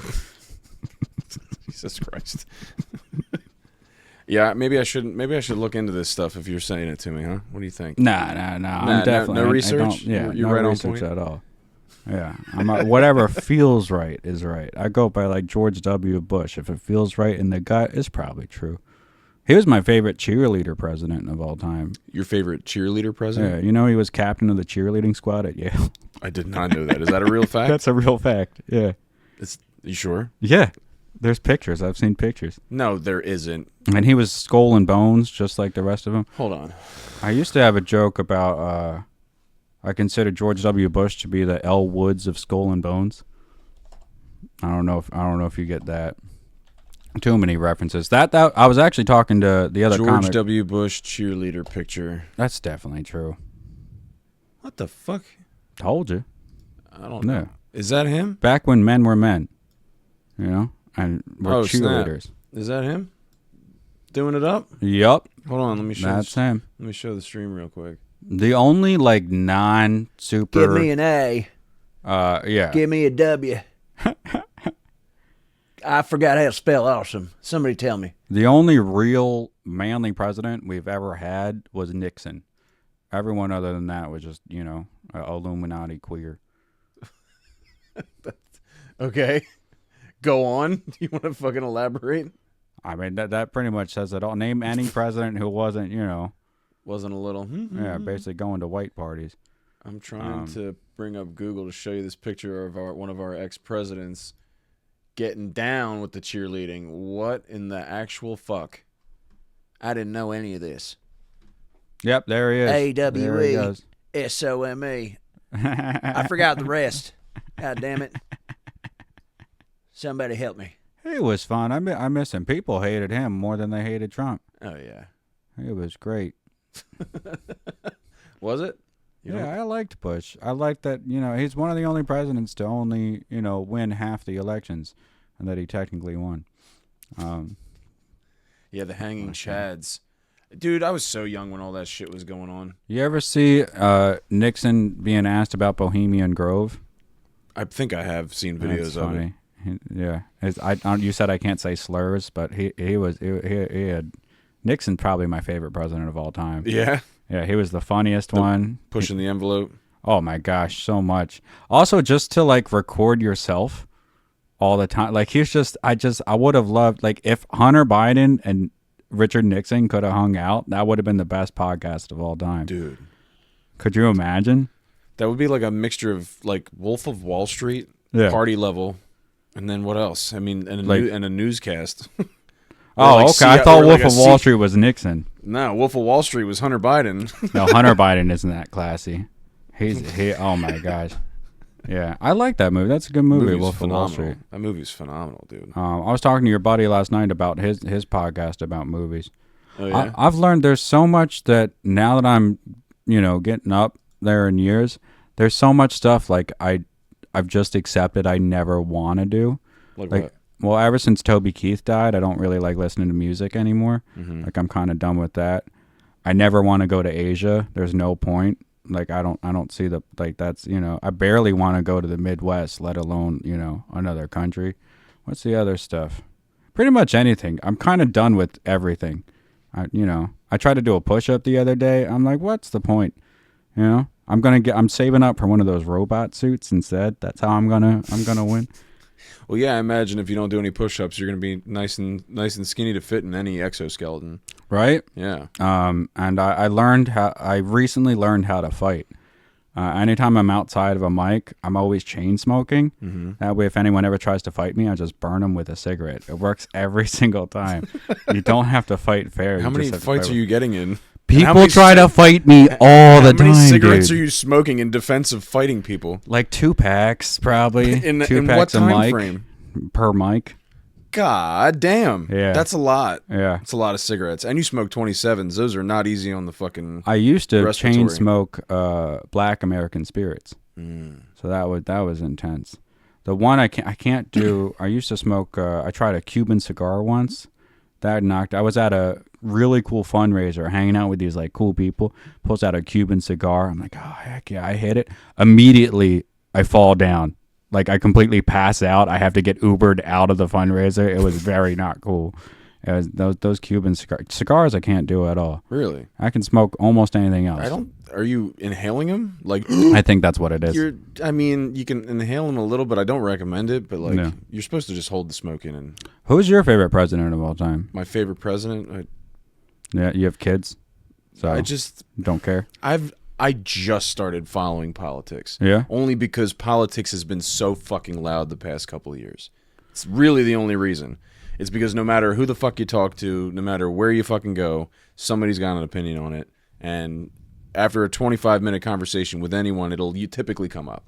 Jesus Christ. Yeah, maybe I should look into this stuff if you're saying it to me, huh? What do you think? Nah. I'm definitely no I research? don't- yeah, You're no right on research point? at all. Yeah, whatever feels right is right. I go by like George W. Bush. If it feels right in the gut, it's probably true. He was my favorite cheerleader president of all time. Your favorite cheerleader president? Yeah, he was captain of the cheerleading squad at Yale. I did not know that. Is that a real fact? That's a real fact. Yeah. You sure? Yeah. There's pictures. I've seen pictures. No, there isn't. And he was skull and bones, just like the rest of them. Hold on. I used to have a joke about I consider George W. Bush to be the Elle Woods of Skull and Bones. I don't know if you get that. Too many references. That I was actually talking to the other George comic. W. Bush cheerleader picture. That's definitely true. What the fuck? Told you. I don't know. No. Is that him? Back when men were men, and were snap. cheerleaders. Is that him? Doing it up? Yup. Hold on, let me show. That's him. Let me show the stream real quick. The only like non-super. Give me an A. Yeah. Give me a W. I forgot how to spell awesome. Somebody tell me. The only real manly president we've ever had was Nixon. Everyone other than that was just, Illuminati queer. Okay. Go on. Do you want to fucking elaborate? I mean, that pretty much says it all. Name any president who wasn't, Wasn't a little. basically going to white parties. I'm trying to bring up Google to show you this picture of one of our ex-presidents getting down with the cheerleading. What in the actual fuck? I didn't know any of this. Yep, there he is. There he AWE goes. SOME. I forgot the rest. God damn it. Somebody help me. He was fun. I miss him. People hated him more than they hated Trump. Oh, yeah. It was great. Was it? I liked Bush. I liked that, he's one of the only presidents to only, win half the elections, and that he technically won. Yeah, the hanging chads. Dude, I was so young when all that shit was going on. You ever see Nixon being asked about Bohemian Grove? I think I have seen videos That's of it. funny. Yeah, you said I can't say slurs, but he had Nixon, probably my favorite president of all time. Yeah? Yeah, he was the funniest one. Pushing the envelope. Oh my gosh, so much. Also, just to record yourself all the time. I would have loved, if Hunter Biden and Richard Nixon could have hung out, that would have been the best podcast of all time. Dude. Could you imagine? That would be like a mixture of Wolf of Wall Street, party level, and then what else? I mean, and a newscast. Oh, okay. I thought Wolf of Wall Street was Nixon. No, Wolf of Wall Street was Hunter Biden. No, Hunter Biden isn't that classy. Oh my gosh. Yeah, I like that movie. That's a good movie, Wolf of Wall Street. That movie's phenomenal, dude. I was talking to your buddy last night about his podcast about movies. Oh, yeah? I've learned there's so much that now that I'm, getting up there in years, there's so much stuff I've just accepted I never want to do. Like what? Well, ever since Toby Keith died, I don't really like listening to music anymore. Mm-hmm. I'm kind of done with that. I never want to go to Asia. There's no point. I don't see that's, I barely want to go to the Midwest, let alone, another country. What's the other stuff? Pretty much anything. I'm kind of done with everything. I tried to do a push-up the other day. I'm like, what's the point? I'm saving up for one of those robot suits instead. That's how I'm gonna win. Well, yeah, I imagine if you don't do any push-ups, you're gonna be nice and skinny to fit in any exoskeleton. Right? Yeah. And I recently learned how to fight. Anytime I'm outside of a mic, I'm always chain smoking. Mm-hmm. That way, if anyone ever tries to fight me, I just burn them with a cigarette. It works every single time. You don't have to fight fair. How many fights are you getting in? People try to fight me all the time. How many cigarettes are you smoking in defense of fighting people? Like 2 packs, probably. In packs what time frame? Per mic. God damn. Yeah. That's a lot. Yeah. It's a lot of cigarettes. And you smoke 27s. Those are not easy on the fucking I used to respiratory. chain smoke Black American Spirits. So that was intense. The one I can't do, I used to smoke, I tried a Cuban cigar once. I was at a really cool fundraiser, hanging out with these cool people, pulls out a Cuban cigar. I'm like, oh, heck yeah, I hit it. Immediately, I fall down. I completely pass out. I have to get Ubered out of the fundraiser. It was very not cool. It was those Cuban cigars I can't do at all. Really? I can smoke almost anything else. Are you inhaling them? I think that's what it is. You can inhale them a little, but I don't recommend it. But you're supposed to just hold the smoke in. And who's your favorite president of all time? My favorite president? Yeah, you have kids, so I just don't care. I just started following politics. Yeah? Only because politics has been so fucking loud the past couple of years. It's really the only reason. It's because no matter who the fuck you talk to, no matter where you fucking go, somebody's got an opinion on it. And after a 25-minute conversation with anyone, you typically come up.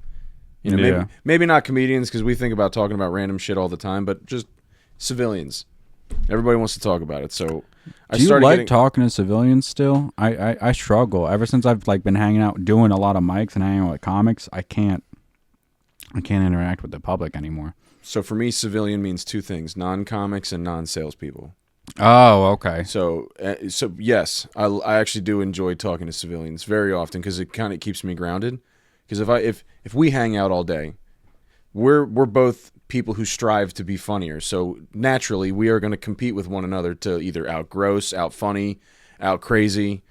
Maybe not comedians, because we think about talking about random shit all the time, but just civilians. Everybody wants to talk about it. So do you like talking to civilians still? I struggle. Ever since I've been hanging out, doing a lot of mics and hanging out with comics, I can't interact with the public anymore. So for me, civilian means 2 things: non-comics and non-salespeople. Oh, okay. So yes, I actually do enjoy talking to civilians very often because it kind of keeps me grounded. Because if we hang out all day, we're both people who strive to be funnier. So naturally, we are going to compete with one another to either out gross, out funny, out crazy.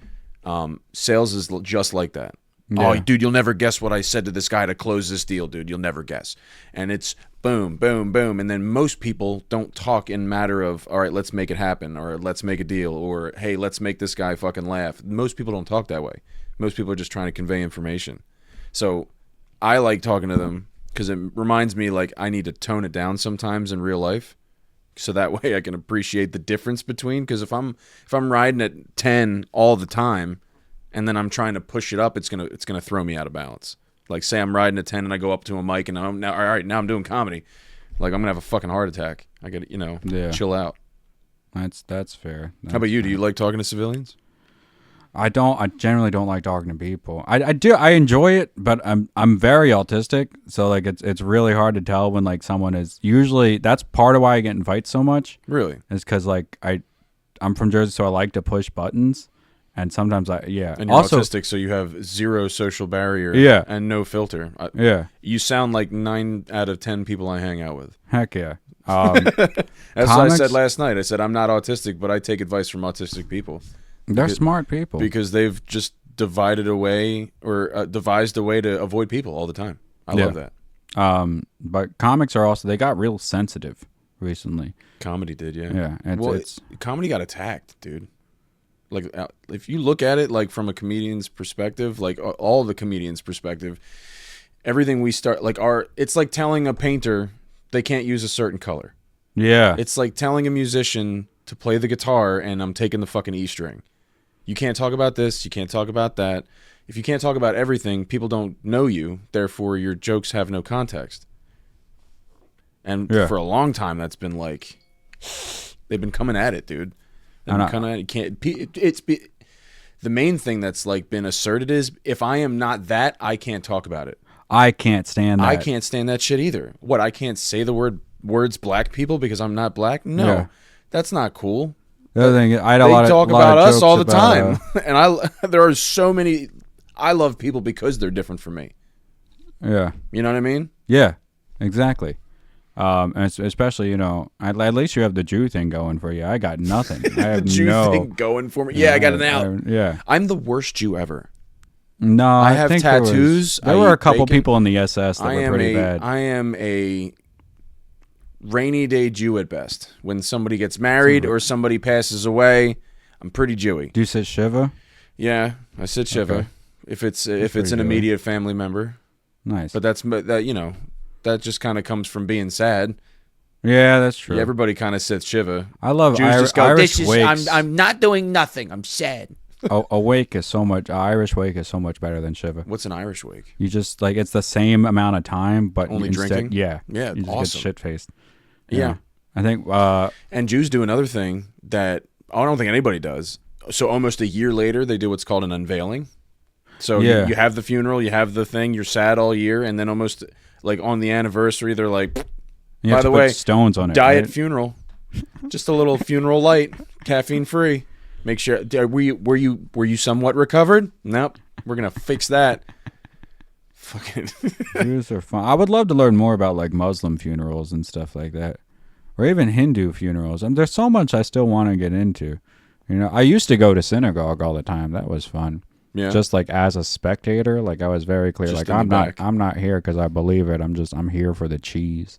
Sales is just like that. Yeah. Oh, dude, you'll never guess what I said to this guy to close this deal, dude. You'll never guess. And it's boom, boom, boom. And then most people don't talk in matter of, all right, let's make it happen, or let's make a deal, or hey, let's make this guy fucking laugh. Most people don't talk that way. Most people are just trying to convey information. So I like talking to them because it reminds me like I need to tone it down sometimes in real life. So that way I can appreciate the difference between, because if I'm riding at 10 all the time, and then I'm trying to push it up, it's gonna throw me out of balance. Like, say I'm riding at 10 and I go up to a mic and I'm now, all right, now I'm doing comedy. Like, I'm gonna have a fucking heart attack. I gotta, chill out. That's fair. How about you? Do you like talking to civilians? I don't. I generally don't like talking to people. I do. I enjoy it, but I'm very autistic, so like it's really hard to tell when like someone is. Usually, that's part of why I get in fights so much. Really? Is because like I'm from Jersey, so I like to push buttons. And sometimes And you're also, autistic, so you have zero social barrier and no filter. You sound like 9 out of 10 people I hang out with. Heck yeah. That's what I said last night. I said, I'm not autistic, but I take advice from autistic people. They're smart people. Because they've just devised a way to avoid people all the time. I love that. But comics are also, they got real sensitive recently. Comedy did, yeah. Yeah. Comedy got attacked, dude. Like, if you look at it like from a comedian's perspective, like all the comedians' perspective, everything we start like it's like telling a painter they can't use a certain color. Yeah. It's like telling a musician to play the guitar and I'm taking the fucking E string. You can't talk about this, you can't talk about that. If you can't talk about everything, people don't know you, therefore your jokes have no context. And for a long time that's been like they've been coming at it, dude. The main thing that's like been asserted is if I am not that, I can't talk about it. I can't stand that. I can't stand that shit either. What, I can't say the words black people because I'm not black? No, that's not cool. The other thing, I had they talk about us all the time, and there are so many. I love people because they're different from me. Yeah, you know what I mean? Yeah, exactly. And especially, at least you have the Jew thing going for you. I got nothing. I have Jew thing going for me. Yeah, I got an out. I'm the worst Jew ever. No, I have think tattoos. There were a couple people in the SS that were pretty bad. I am a rainy day Jew at best. When somebody gets married or somebody passes away, I'm pretty Jewy. Do you sit Shiva? Yeah, I sit Shiva. Okay. If it's an immediate family member. Nice. But that just kind of comes from being sad. Yeah, that's true. Yeah, everybody kind of sits Shiva. I love Jews Irish wakes. I'm not doing nothing. I'm sad. A wake is so much. Irish wake is so much better than Shiva. What's an Irish wake? You just like it's the same amount of time, but only drinking. Yeah, yeah, you just awesome. Get shit faced. Yeah, I think. And Jews do another thing that I don't think anybody does. So almost a year later, they do what's called an unveiling. So you have the funeral, you have the thing, you're sad all year, and then almost like on the anniversary, they're like, by the way, stones on it. Diet right? funeral, just a little funeral light, caffeine free. Make sure were you somewhat recovered? Nope. We're gonna fix that. Fucking Jews are fun. I would love to learn more about like Muslim funerals and stuff like that, or even Hindu funerals. There's so much I still want to get into. I used to go to synagogue all the time. That was fun. Yeah. Just like as a spectator, like I was very clear. Just like I'm not here because I believe it. I'm here for the cheese.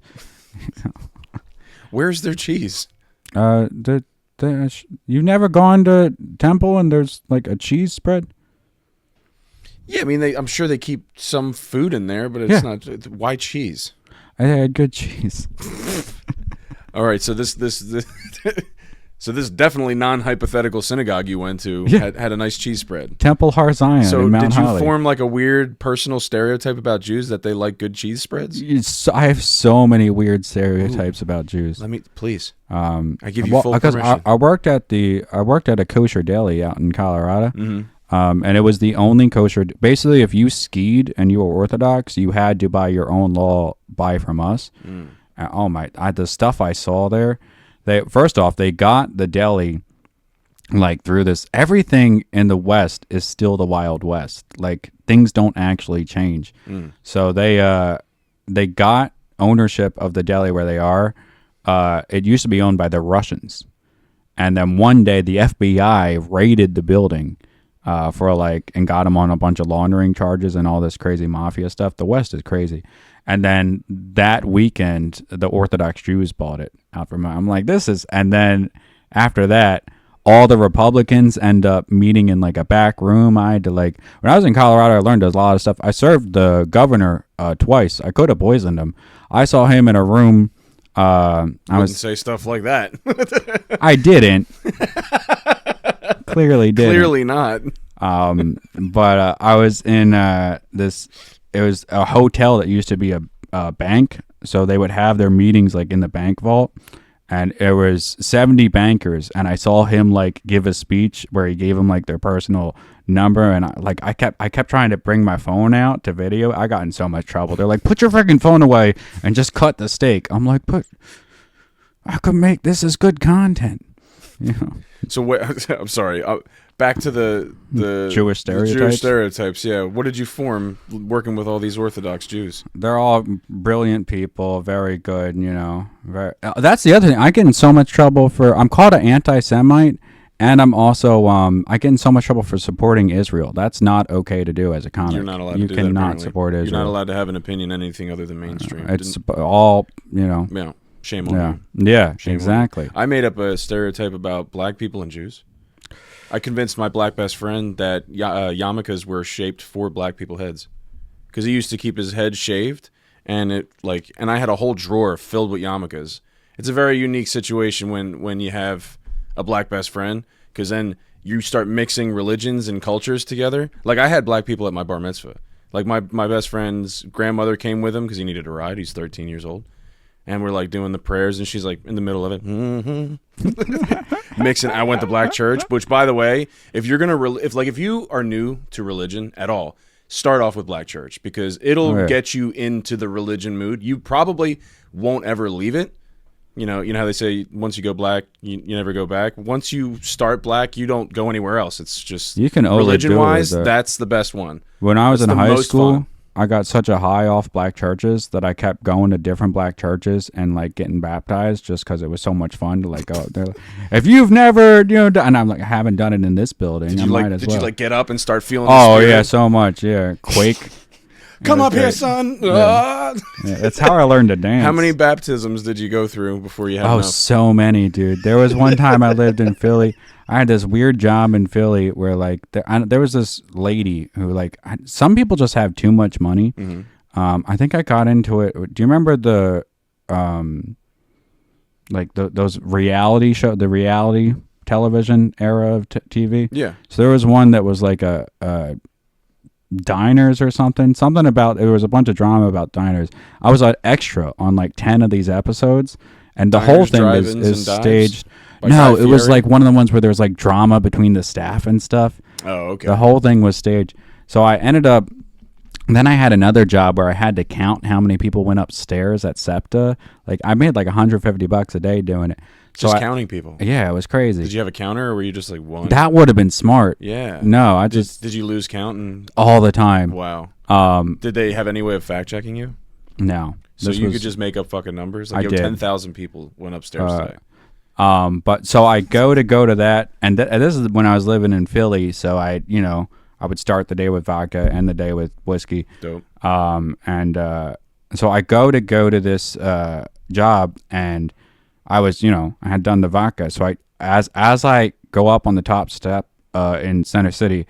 Where's their cheese? You've never gone to temple and there's like a cheese spread? Yeah, I mean, I'm sure they keep some food in there, but it's not. Why cheese? I had good cheese. All right, so this definitely non-hypothetical synagogue you went to had a nice cheese spread. Temple Har Zion. So in Mount did you Holly. form like a weird personal stereotype about Jews that they like good cheese spreads? I have so many weird stereotypes about Jews. Let me please. I give you full because permission. I worked at a kosher deli out in Colorado. Mm-hmm. And it was the only kosher. Basically, if you skied and you were Orthodox, you had to, by your own law, buy from us. Mm. The stuff I saw there. First off, they got the deli like through this. Everything in the West is still the Wild West. Like things don't actually change. Mm. So they got ownership of the deli where they are. It used to be owned by the Russians, and then one day the FBI raided the building. for like, and got him on a bunch of laundering charges and all this crazy mafia stuff. The West is crazy. And then that weekend, the Orthodox Jews bought it out from. I'm like, this is. And then after that, all the Republicans end up meeting in like a back room. I had to like, when I was in Colorado, I learned a lot of stuff. I served the governor twice. I could have poisoned him. I saw him in a room. I Wouldn't say stuff like that. I didn't. Clearly didn't. Clearly not. But I was in this. It was a hotel that used to be a bank, so they would have their meetings like in the bank vault, and it was 70 bankers, and I saw him like give a speech where he gave them like their personal number, and I kept trying to bring my phone out to video. I got in so much trouble. They're like, put your freaking phone away and just cut the steak. I'm like, I could make this is good content. You know. So I'm sorry. Back to the Jewish stereotypes. The Jewish stereotypes. Yeah. What did you form working with all these Orthodox Jews? They're all brilliant people, very good. You know, that's the other thing. I get in so much trouble for. I'm called an anti-Semite, and I'm also I get in so much trouble for supporting Israel. That's not okay to do as a comic. You're not allowed you to do that. You cannot apparently. support Israel. You're not allowed to have an opinion anything other than mainstream. It's all, you know. Yeah. Shame on you. Yeah, Shame exactly. I made up a stereotype about black people and Jews. I convinced my black best friend that yarmulkes were shaped for black people heads, because he used to keep his head shaved, and I had a whole drawer filled with yarmulkes. It's a very unique situation when you have a black best friend, because then you start mixing religions and cultures together. Like, I had black people at my bar mitzvah. Like, my best friend's grandmother came with him because he needed a ride. He's 13 years old. And we're like doing the prayers, and she's like in the middle of it, mixing. I went to black church, which, by the way, if you're gonna if you are new to religion at all, start off with black church, because it'll get you into the religion mood. You probably won't ever leave it. You know how they say once you go black, you never go back. Once you start black, you don't go anywhere else. It's just, you can only religion-wise, that's the best one. When I was in high school, fun. I got such a high off black churches that I kept going to different black churches and like getting baptized just because it was so much fun to like go. If you've never, and I'm like, I haven't done it in this building. Did you like get up and start feeling? Oh yeah, so much. Yeah, quake. Come up here, son. Yeah. That's how I learned to dance. How many baptisms did you go through before you had enough? So many, dude. There was one time I lived in Philly. I had this weird job in Philly where like there was this lady who like, some people just have too much money. Mm-hmm. I think I got into it. Do you remember the those reality the reality television era of TV? Yeah. So there was one that was like a diners or something about, it was a bunch of drama about diners. I was an extra on like 10 of these episodes, and the whole thing is staged. No, it was like one of the ones where there was like drama between the staff and stuff. Oh, okay. The whole thing was staged. So I ended up, then I had another job where I had to count how many people went upstairs at SEPTA. Like, I made like $150 a day doing it. Just counting people. Yeah, it was crazy. Did you have a counter, or were you just like one? That would have been smart. Yeah. No, I just... Did you lose count? All the time. Wow. Did they have any way of fact checking you? No. So you could just make up fucking numbers? Like, I did. 10,000 people went upstairs today. But so I go to that, and this is when I was living in Philly. So I would start the day with vodka and the day with whiskey. Dope. So I go to this job, and I was, I had done the vodka. So as I go up on the top step in Center City,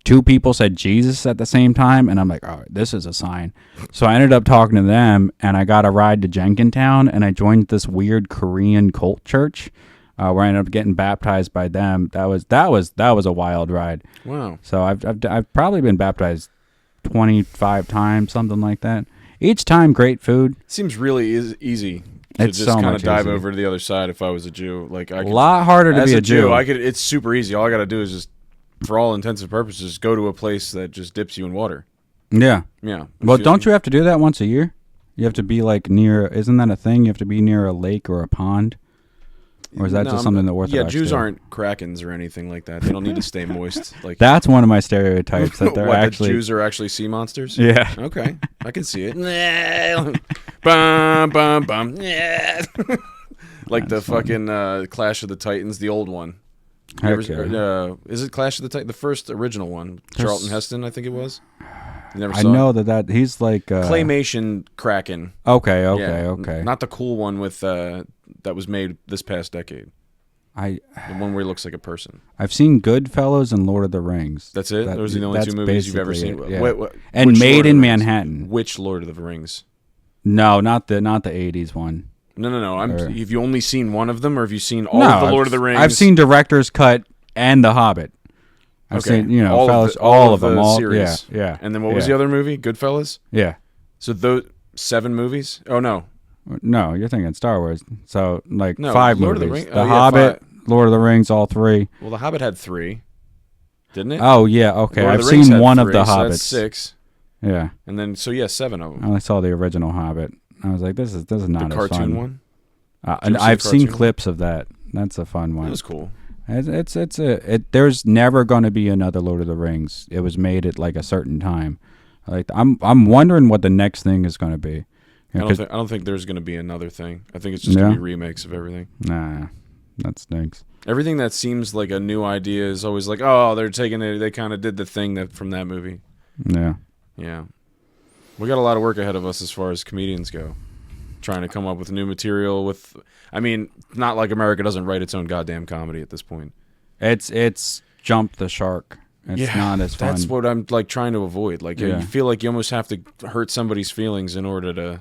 two people said Jesus at the same time, and I'm like, oh, this is a sign. So I ended up talking to them, and I got a ride to Jenkintown, and I joined this weird Korean cult church, where I ended up getting baptized by them. That was a wild ride. Wow. So I've probably been baptized 25 times, something like that. Each time, great food. Seems really easy. It's just kind of dive over to the other side. If I was a Jew, like I could, a lot harder to be a Jew. It's super easy. All I got to do is just, for all intents and purposes, go to a place that just dips you in water. Yeah. Yeah. Well, don't you have to do that once a year? You have to be like near. Isn't that a thing? You have to be near a lake or a pond. Or is that just something that Orthodox? Yeah, Jews do? aren't krakens or anything like that. They don't need to stay moist. Like that's one of my stereotypes that they're actually that Jews are actually sea monsters. Yeah. Okay, I can see it. Bum bum bum. Like that's the funny. Fucking Clash of the Titans, the old one. Heck yeah. Is it Clash of the Titans? The first original one, Charlton Heston, I think it was. You never I saw know it? that he's like Claymation Kraken. Okay, Yeah, okay. Not the cool one with that was made this past decade. The one where he looks like a person. I've seen Goodfellas and Lord of the Rings. That's it. Those are the only that's two movies you've ever basically seen. it, yeah. And and Made in Manhattan. Which Lord of the Rings? No, not the 80s one. No. Have you only seen one of them, or have you seen all of the Lord of the Rings? I've seen director's cut and The Hobbit. I've seen, all of them. The All series. Yeah. And then what was the other movie? Goodfellas? Yeah. So those 7 movies? Oh, no. No, you're thinking Star Wars. So, like, No, 5 Lord of the movies. Rings- The oh, yeah, Hobbit, 5. Lord of the Rings, all 3. Well, The Hobbit had 3, didn't it? Oh, yeah, okay. Lord of I've the Rings seen had one of 3, the so Hobbits. that's 6. Yeah. And then, 7 of I them. only saw the original Hobbit. I was like, this is not The as cartoon fun. one? And Did you see I've the seen cartoon clips of that. That's a fun one. That was cool. There's never going to be another Lord of the Rings. It was made at like a certain time. Like I'm wondering what the next thing is going to be. I don't think there's going to be another thing. I think it's just going to be remakes of everything. Nah, that stinks. Everything that seems like a new idea is always like, oh, they're taking it. They kind of did the thing from that movie. Yeah. Yeah. We got a lot of work ahead of us as far as comedians go. Trying to come up with new material not like America doesn't write its own goddamn comedy at this point. It's jumped the shark. It's not as fun. That's what I'm like trying to avoid. Like you feel like you almost have to hurt somebody's feelings in order to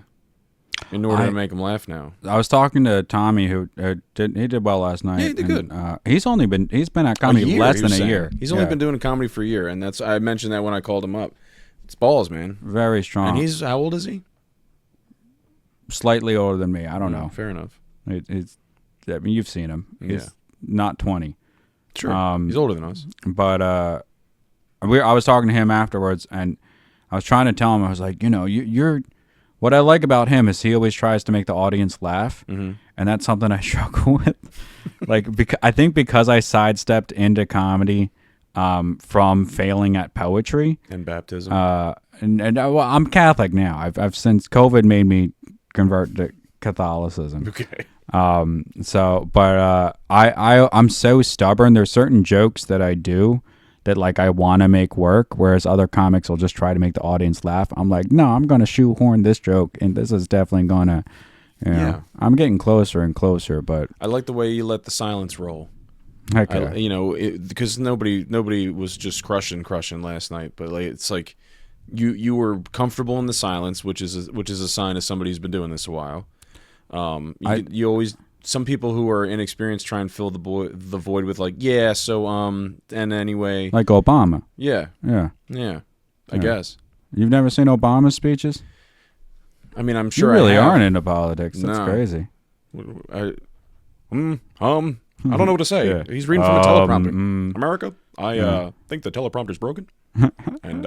make them laugh now. I was talking to Tommy who did well last night. Yeah, he did good. He's been at comedy less than a year. He's only been doing comedy for a year, and I mentioned that when I called him up. It's balls, man. Very strong. And he's how old is he? Slightly older than me. I don't know. Fair enough. You've seen him. He's not 20. Sure. He's older than us. But I was talking to him afterwards, and I was trying to tell him, I was like, you're what I like about him is he always tries to make the audience laugh, and that's something I struggle with. I think because I sidestepped into comedy from failing at poetry and baptism, well, I'm Catholic now. I've since COVID made me convert to Catholicism. Okay. I'm so stubborn. There's certain jokes that I do that like I want to make work, whereas other comics will just try to make the audience laugh. I'm like, no, I'm gonna shoehorn this joke, and this is definitely gonna. I'm getting closer and closer, but I like the way you let the silence roll. Heck yeah. Because nobody was just crushing last night, but it's like you were comfortable in the silence, which is a sign of somebody who's been doing this a while. You always some people who are inexperienced try and fill the void with like and anyway like Obama. Yeah. I guess you've never seen Obama's speeches. I mean, I'm sure you really I have. aren't into politics. That's crazy. I don't know what to say. Yeah. He's reading from a teleprompter. America, I think the teleprompter's broken. And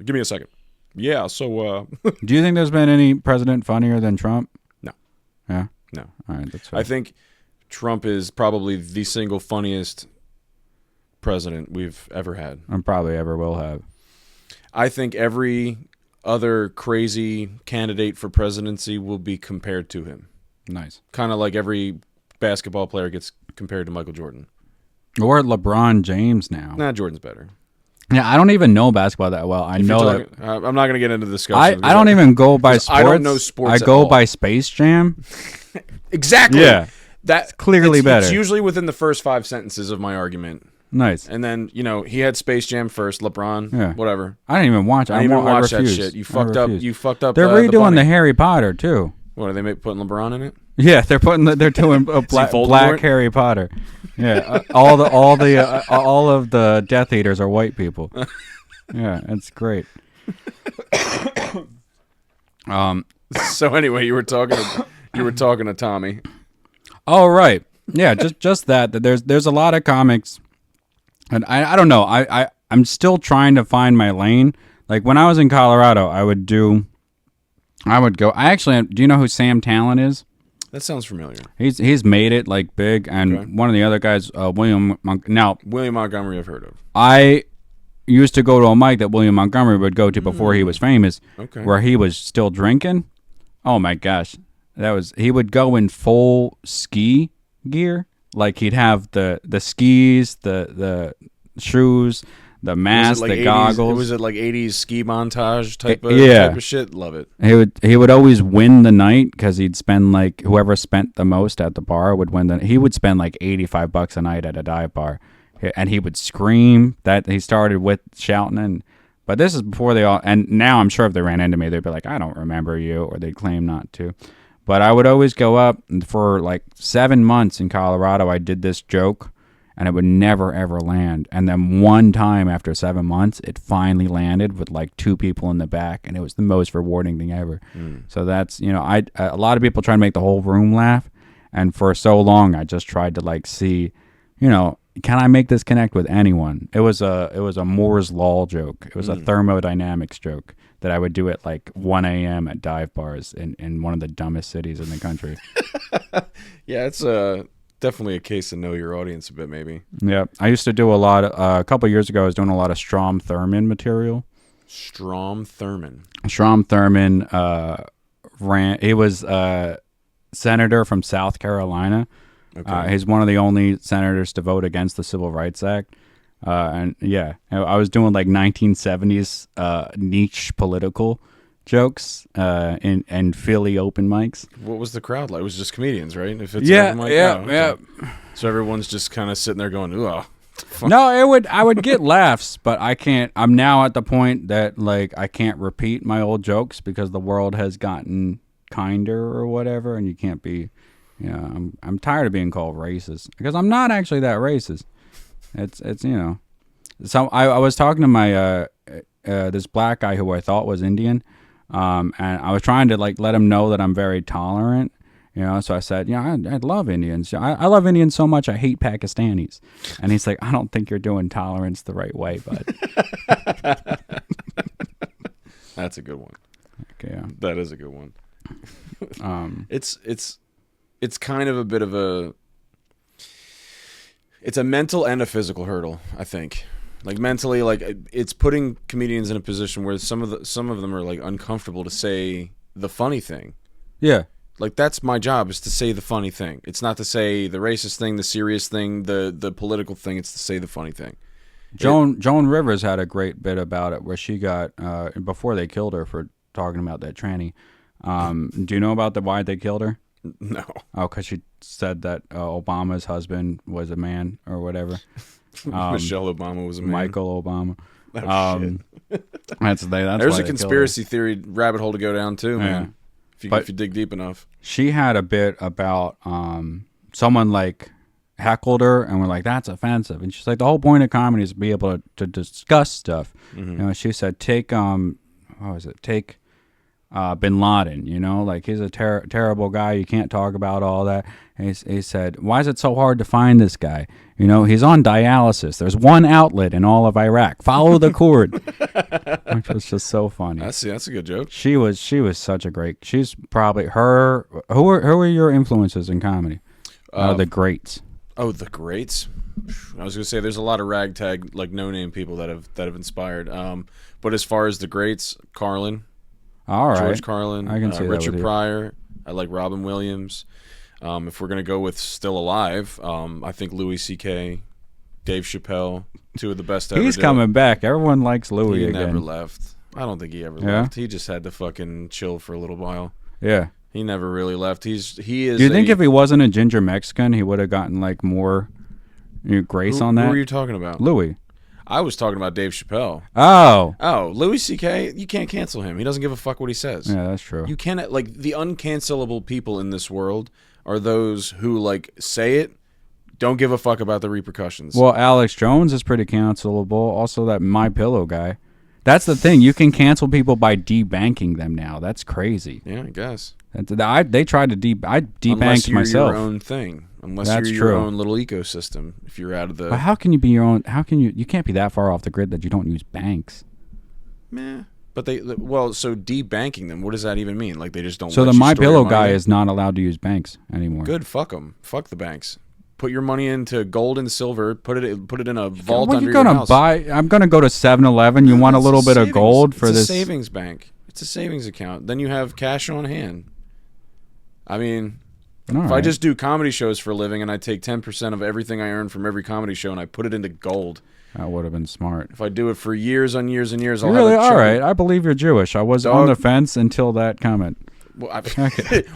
give me a second. Yeah, so... Do you think there's been any president funnier than Trump? No. Yeah? No. All right, that's fair. I think Trump is probably the single funniest president we've ever had. And probably ever will have. I think every other crazy candidate for presidency will be compared to him. Nice. Kind of like every basketball player gets compared to Michael Jordan. Or LeBron James now. Nah, Jordan's better. Yeah, I don't even know basketball that well. I know that. I'm not going to get into the discussion. I don't even go by sports. I don't know sports. I go by Space Jam. Exactly. Yeah. That's clearly better. It's usually within the first 5 sentences of my argument. Nice. And then, he had Space Jam first, LeBron, whatever. I didn't even watch it. I didn't even watch that refuse. shit. You fucked up. You fucked up. They're redoing the Harry Potter too. What are they putting LeBron in it? Yeah, they're doing a black Harry Potter. Yeah, all of the Death Eaters are white people. Yeah, it's great. So anyway, you were talking to Tommy. Oh right, yeah, just that there's a lot of comics, and I don't know. I'm still trying to find my lane. Like when I was in Colorado, I would go. Do you know who Sam Talent is? That sounds familiar. He's made it like big, and one of the other guys, William Montgomery, I've heard of. I used to go to a mic that William Montgomery would go to before he was famous, where he was still drinking. Oh my gosh, he would go in full ski gear Like he'd have the skis, the shoes, the mask, was it like the 80s, goggles. Was it like 80s ski montage type of shit? Love it. He would always win the night because he'd spend like whoever spent the most at the bar would win. He would spend like $85 a night at a dive bar, and he would scream. That he started with shouting, but this is before they all. And now I'm sure if they ran into me, they'd be like, "I don't remember you," or they'd claim not to. But I would always go up, and for like 7 months in Colorado, I did this joke, and it would never ever land. And then one time after 7 months, it finally landed with like 2 people in the back, and it was the most rewarding thing ever. So that's, a lot of people try to make the whole room laugh, and for so long I just tried to like see, can I make this connect with anyone? It was a Moore's Law joke. It was a thermodynamics joke that I would do at like 1 a.m. at dive bars in one of the dumbest cities in the country. Yeah, it's definitely a case to know your audience a bit, maybe. Yeah, I used to do a couple years ago, I was doing a lot of Strom Thurmond material. Strom Thurmond. Strom Thurmond he was a senator from South Carolina. Okay. He's one of the only senators to vote against the Civil Rights Act. And yeah, I was doing like 1970s niche political jokes in Philly open mics. What was the crowd like? It was just comedians, right? If it's Yeah, open mic? yeah, Oh, okay. So everyone's just kind of sitting there going, "Ooh, No, I would get laughs, but I can't. I'm now at the point that like I can't repeat my old jokes because the world has gotten kinder or whatever, and you can't be. I'm tired of being called racist because I'm not actually that racist. It's So I was talking to my this black guy who I thought was Indian, and I was trying to like let him know that I'm very tolerant. So I said, I love Indians. I love Indians so much I hate Pakistanis. And he's like, I don't think you're doing tolerance the right way, bud. That's a good one. Okay, yeah. That is a good one. It's kind of a bit of it's a mental and a physical hurdle, I think. Like mentally, like it's putting comedians in a position where some of them are like uncomfortable to say the funny thing. Yeah. Like that's my job, is to say the funny thing. It's not to say the racist thing, the serious thing, the political thing. It's to say the funny thing. Joan Rivers had a great bit about it where she got before they killed her for talking about that tranny. Do you know about why they killed her? No. Oh, because she said that Obama's husband was a man or whatever. Michelle Obama was a man. Michael Obama. Oh, shit. That's There's a conspiracy theory rabbit hole to go down too, man. Yeah. If you dig deep enough. She had a bit about someone like heckled her and we're like, that's offensive. And she's like, the whole point of comedy is to be able to discuss stuff. Mm-hmm. She said, take Bin Laden, like he's a terrible guy. You can't talk about all that. And he said, why is it so hard to find this guy? He's on dialysis. There's one outlet in all of Iraq. Follow the cord. Which was just so funny. That's a good joke. She was such a great. She's probably her. Who are your influences in comedy? The greats. Oh, the greats. I was gonna say there's a lot of ragtag like no name people that have inspired. But as far as the greats, Carlin. All right. George Carlin, I can see Richard that with Pryor. I like Robin Williams. If we're gonna go with still alive, I think Louis C.K., Dave Chappelle, two of the best ever. He's did. coming back. Everyone likes Louis He again. never left. I don't think he ever Yeah? left. He just had to fucking chill for a little while. Yeah. He never really left. He is. Do you think if he wasn't a ginger Mexican, he would have gotten like more grace on that? Who were you talking about? Louis. I was talking about Dave Chappelle. Oh, Louis C.K., you can't cancel him. He doesn't give a fuck what he says. yeah, that's true. You cannot, like, the uncancelable people in this world are those who, like, say it, don't give a fuck about the repercussions. Well, Alex Jones is pretty cancelable. Also, that My Pillow guy. That's the thing. You can cancel people by debanking them now. That's crazy. Yeah, I guess. They tried to I debanked Unless you're myself. your own thing. Unless That's you're your true. own little ecosystem. If you're out of the... But how can you be your own? How can you? You can't be that far off the grid that you don't use banks. Meh. But so debanking them, what does that even mean? Like, they just don't So let the you My store your Pillow money guy there? is not allowed to use banks anymore. Good, fuck them. Fuck the banks. Put your money into gold and silver. Put it in a vault What under you your gonna house. buy? I'm gonna go to 7-Eleven. You want a It's little bit of savings- gold for it's this? a savings bank. It's a savings account. Then you have cash on hand. I mean, If I just do comedy shows for a living and I take 10% of everything I earn from every comedy show and I put it into gold, that would have been smart. if I do it for years on years and years, I'll You're really have a all chunk. right. I believe you're Jewish. I was on the fence until that comment. Well,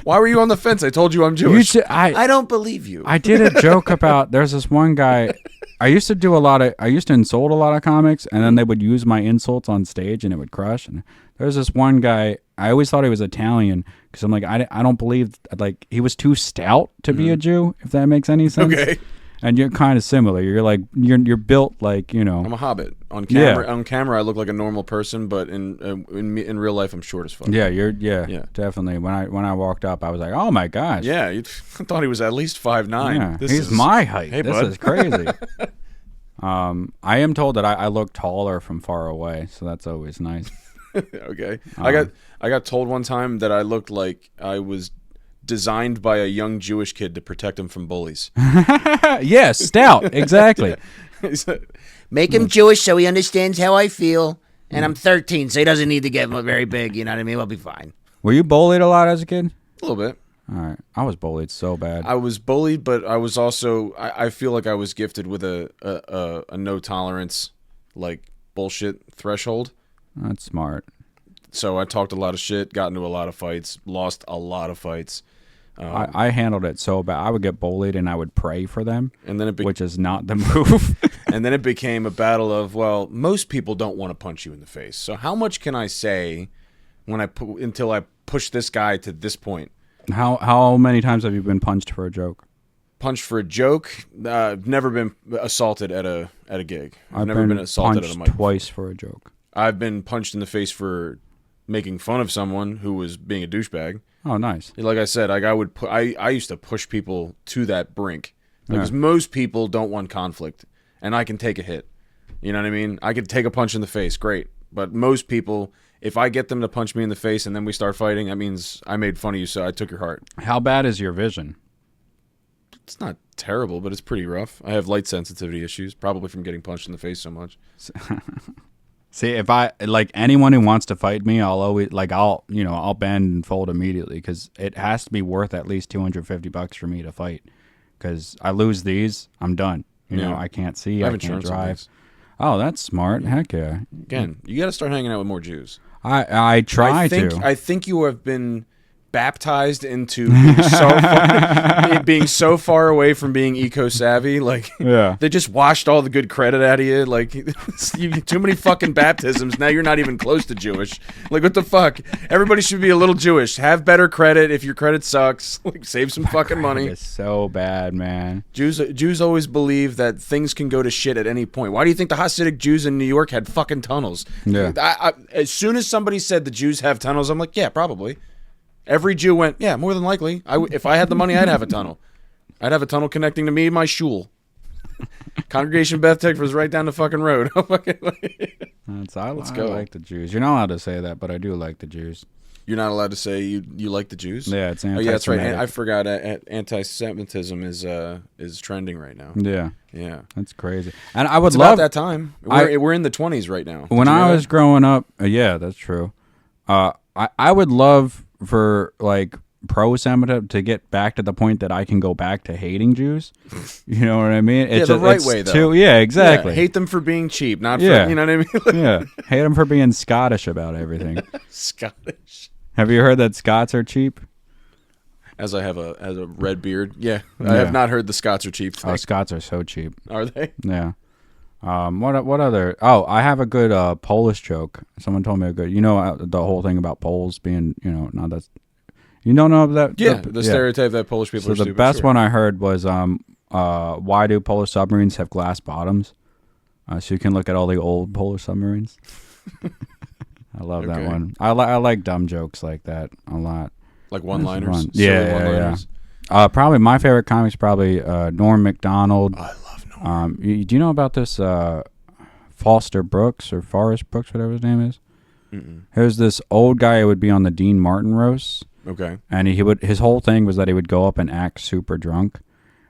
why were you on the fence? I told you I'm Jewish. I don't believe you. I did a joke about. There's this one guy. I used to insult a lot of comics, and then they would use my insults on stage, and it would crush. And there's this one guy. I always thought he was Italian because I'm like, I don't believe like he was too stout to be a Jew. If that makes any sense. Okay. And you're kind of similar. You're like you're built like I'm a hobbit. On camera, on camera, I look like a normal person, but in real life, I'm short as fuck. Yeah, definitely. When I walked up, I was like, oh my gosh. Yeah, I thought he was at least 5'9". Yeah, he's my height. Hey, this bud. is crazy. I am told that I look taller from far away, so that's always nice. Okay, I got told one time that I looked like I was designed by a young Jewish kid to protect him from bullies. Yes, stout, exactly. Make him Jewish so he understands how I feel. And I'm 13, so he doesn't need to get very big. You know what I mean? We'll be fine. Were you bullied a lot as a kid? A little bit. All right, I was bullied so bad. I was bullied, but I was also I feel like I was gifted with a no tolerance like bullshit threshold. That's smart. So I talked a lot of shit, got into a lot of fights, lost a lot of fights. I handled it so bad. I would get bullied and I would pray for them, And then which is not the move. and then it became a battle of, well, most people don't want to punch you in the face. So how much can I say until I push this guy to this point? How many times have you been punched for a joke? Punched for a joke? I've never been assaulted at a gig. I've never been been assaulted punched at a mic. twice for a joke. I've been punched in the face for making fun of someone who was being a douchebag. Oh, nice. Like I said, like I used to push people to that brink because most people don't want conflict, and I can take a hit. You know what I mean? I could take a punch in the face, great. But most people, if I get them to punch me in the face and then we start fighting, that means I made fun of you, so I took your heart. How bad is your vision? It's not terrible, but it's pretty rough. I have light sensitivity issues, probably from getting punched in the face so much. See, if I like anyone who wants to fight me, I'll always I'll bend and fold immediately because it has to be worth at least $250 for me to fight. Because I lose these, I'm done. You know, I can't see, I can't insurance on drive. these. Oh, that's smart. Heck yeah. Again, you got to start hanging out with more Jews. I try to. I think you have been baptized into being so far away from being eco-savvy. Like, Yeah. they just washed all the good credit out of you. Like, too many fucking baptisms. Now you're not even close to Jewish. Like, what the fuck? Everybody should be a little Jewish. Have better credit if your credit sucks. Like, save some fucking money. It's so bad, man. Jews always believe that things can go to shit at any point. Why do you think the Hasidic Jews in New York had fucking tunnels? Yeah. As soon as somebody said the Jews have tunnels, I'm like, yeah, probably. Every Jew went, yeah, more than likely. If I had the money, I'd have a tunnel. I'd have a tunnel connecting to me and my shul. Congregation Beth Tech was right down the fucking road. I go. like the Jews. You're not allowed to say that, but I do like the Jews. You're not allowed to say you like the Jews? Yeah, it's Oh, yeah, that's right. anti-Semitic. I forgot. Anti-Semitism is trending right now. Yeah, Yeah. that's crazy. And I would It's love about that time. We're in the 20s right now. when Did you know I that? was growing up. Yeah, that's true. I would love for like pro-Semitism to get back to the point that I can go back to hating Jews. You know what I mean? Yeah, the right way, though. Yeah, exactly. Yeah, hate them for being cheap, not for, Yeah. you know what I mean? Yeah, hate them for being Scottish about everything. Scottish. Have you heard that Scots are cheap? As I have a red beard. Yeah. I have not heard the Scots are cheap thing. Oh, Scots are so cheap. Are they? Yeah. What other? Oh, I have a good Polish joke. Someone told me a good. You know the whole thing about Poles being, not that's. You don't know that? Yeah, the stereotype that Polish people So are the stupid. best sure. one I heard was why do Polish submarines have glass bottoms? So you can look at all the old Polish submarines. I love that Okay. one. I like dumb jokes like that a lot. Like one-liners. Fun. Silly Yeah. one-liners. Probably my favorite comic's probably Norm Macdonald. I love Norm. Do you know about this Foster Brooks or Forrest Brooks, whatever his name is? Here's this old guy who would be on the Dean Martin roasts, Okay. and his whole thing was that he would go up and act super drunk.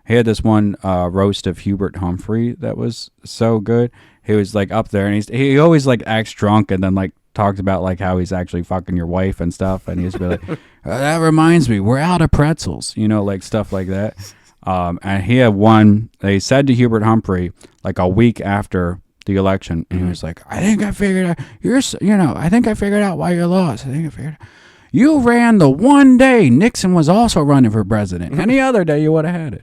He had this one roast of Hubert Humphrey that was so good. He was like up there, and he always like acts drunk and then like talked about like how he's actually fucking your wife and stuff, and he used to be like, that reminds me, we're out of pretzels, like stuff like that. And he had one. They said to Hubert Humphrey like a week after the election, and he was like, I think I figured out. I think I figured out why you lost. I think I figured out. You ran the one day Nixon was also running for president. Any other day you would have had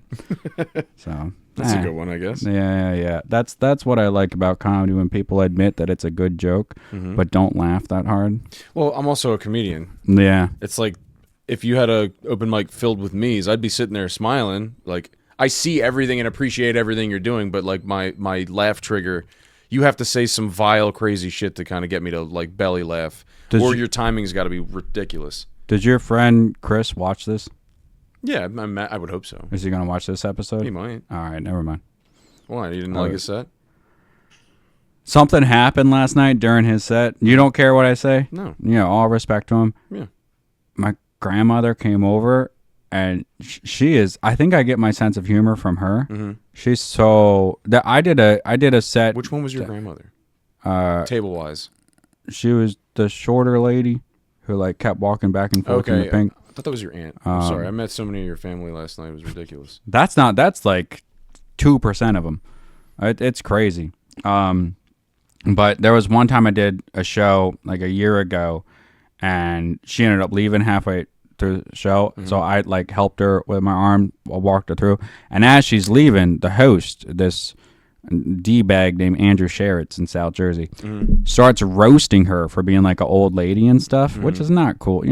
it. So That's a good one, I guess. Yeah. That's what I like about comedy, when people admit that it's a good joke, but don't laugh that hard. Well, I'm also a comedian. Yeah. It's like if you had a open mic filled with me's, I'd be sitting there smiling. Like I see everything and appreciate everything you're doing, but like my laugh trigger, you have to say some vile, crazy shit to kind of get me to like belly laugh, your timing's got to be ridiculous. Did your friend Chris watch this? Yeah, I would hope so. Is he going to watch this episode? He might. All right, never mind. Why? You didn't like his set? Something happened last night during his set. You don't care what I say? No. All respect to him. Yeah. My grandmother came over, and she is. I think I get my sense of humor from her. Mm-hmm. She's so. I did a set. Which one was your grandmother? Table wise. She was the shorter lady who like kept walking back and forth in the pink. I thought that was your aunt. I'm sorry. I met so many of your family last night. It was ridiculous. That's like 2% of them. It's crazy. But there was one time I did a show like a year ago, and she ended up leaving halfway through the show. Mm-hmm. So I like helped her with my arm. I walked her through. And as she's leaving, the host, this D-bag named Andrew Sherritts in South Jersey, starts roasting her for being like an old lady and stuff, which is not cool,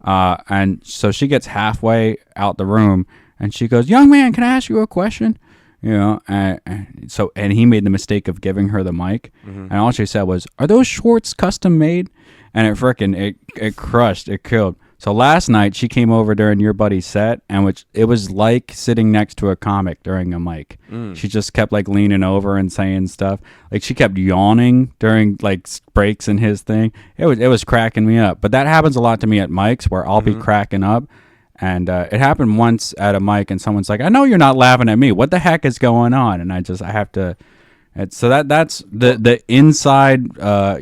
and so she gets halfway out the room, and she goes, "Young man, can I ask you a question?" And he made the mistake of giving her the mic, and all she said was, "Are those shorts custom made?" And it crushed, it killed. So last night she came over during your buddy's set, and it was like sitting next to a comic during a mic. She just kept like leaning over and saying stuff. Like she kept yawning during like breaks in his thing. It was cracking me up. But that happens a lot to me at mics where I'll be cracking up. And it happened once at a mic, and someone's like, "I know you're not laughing at me. What the heck is going on?" And I have to. So that's the inside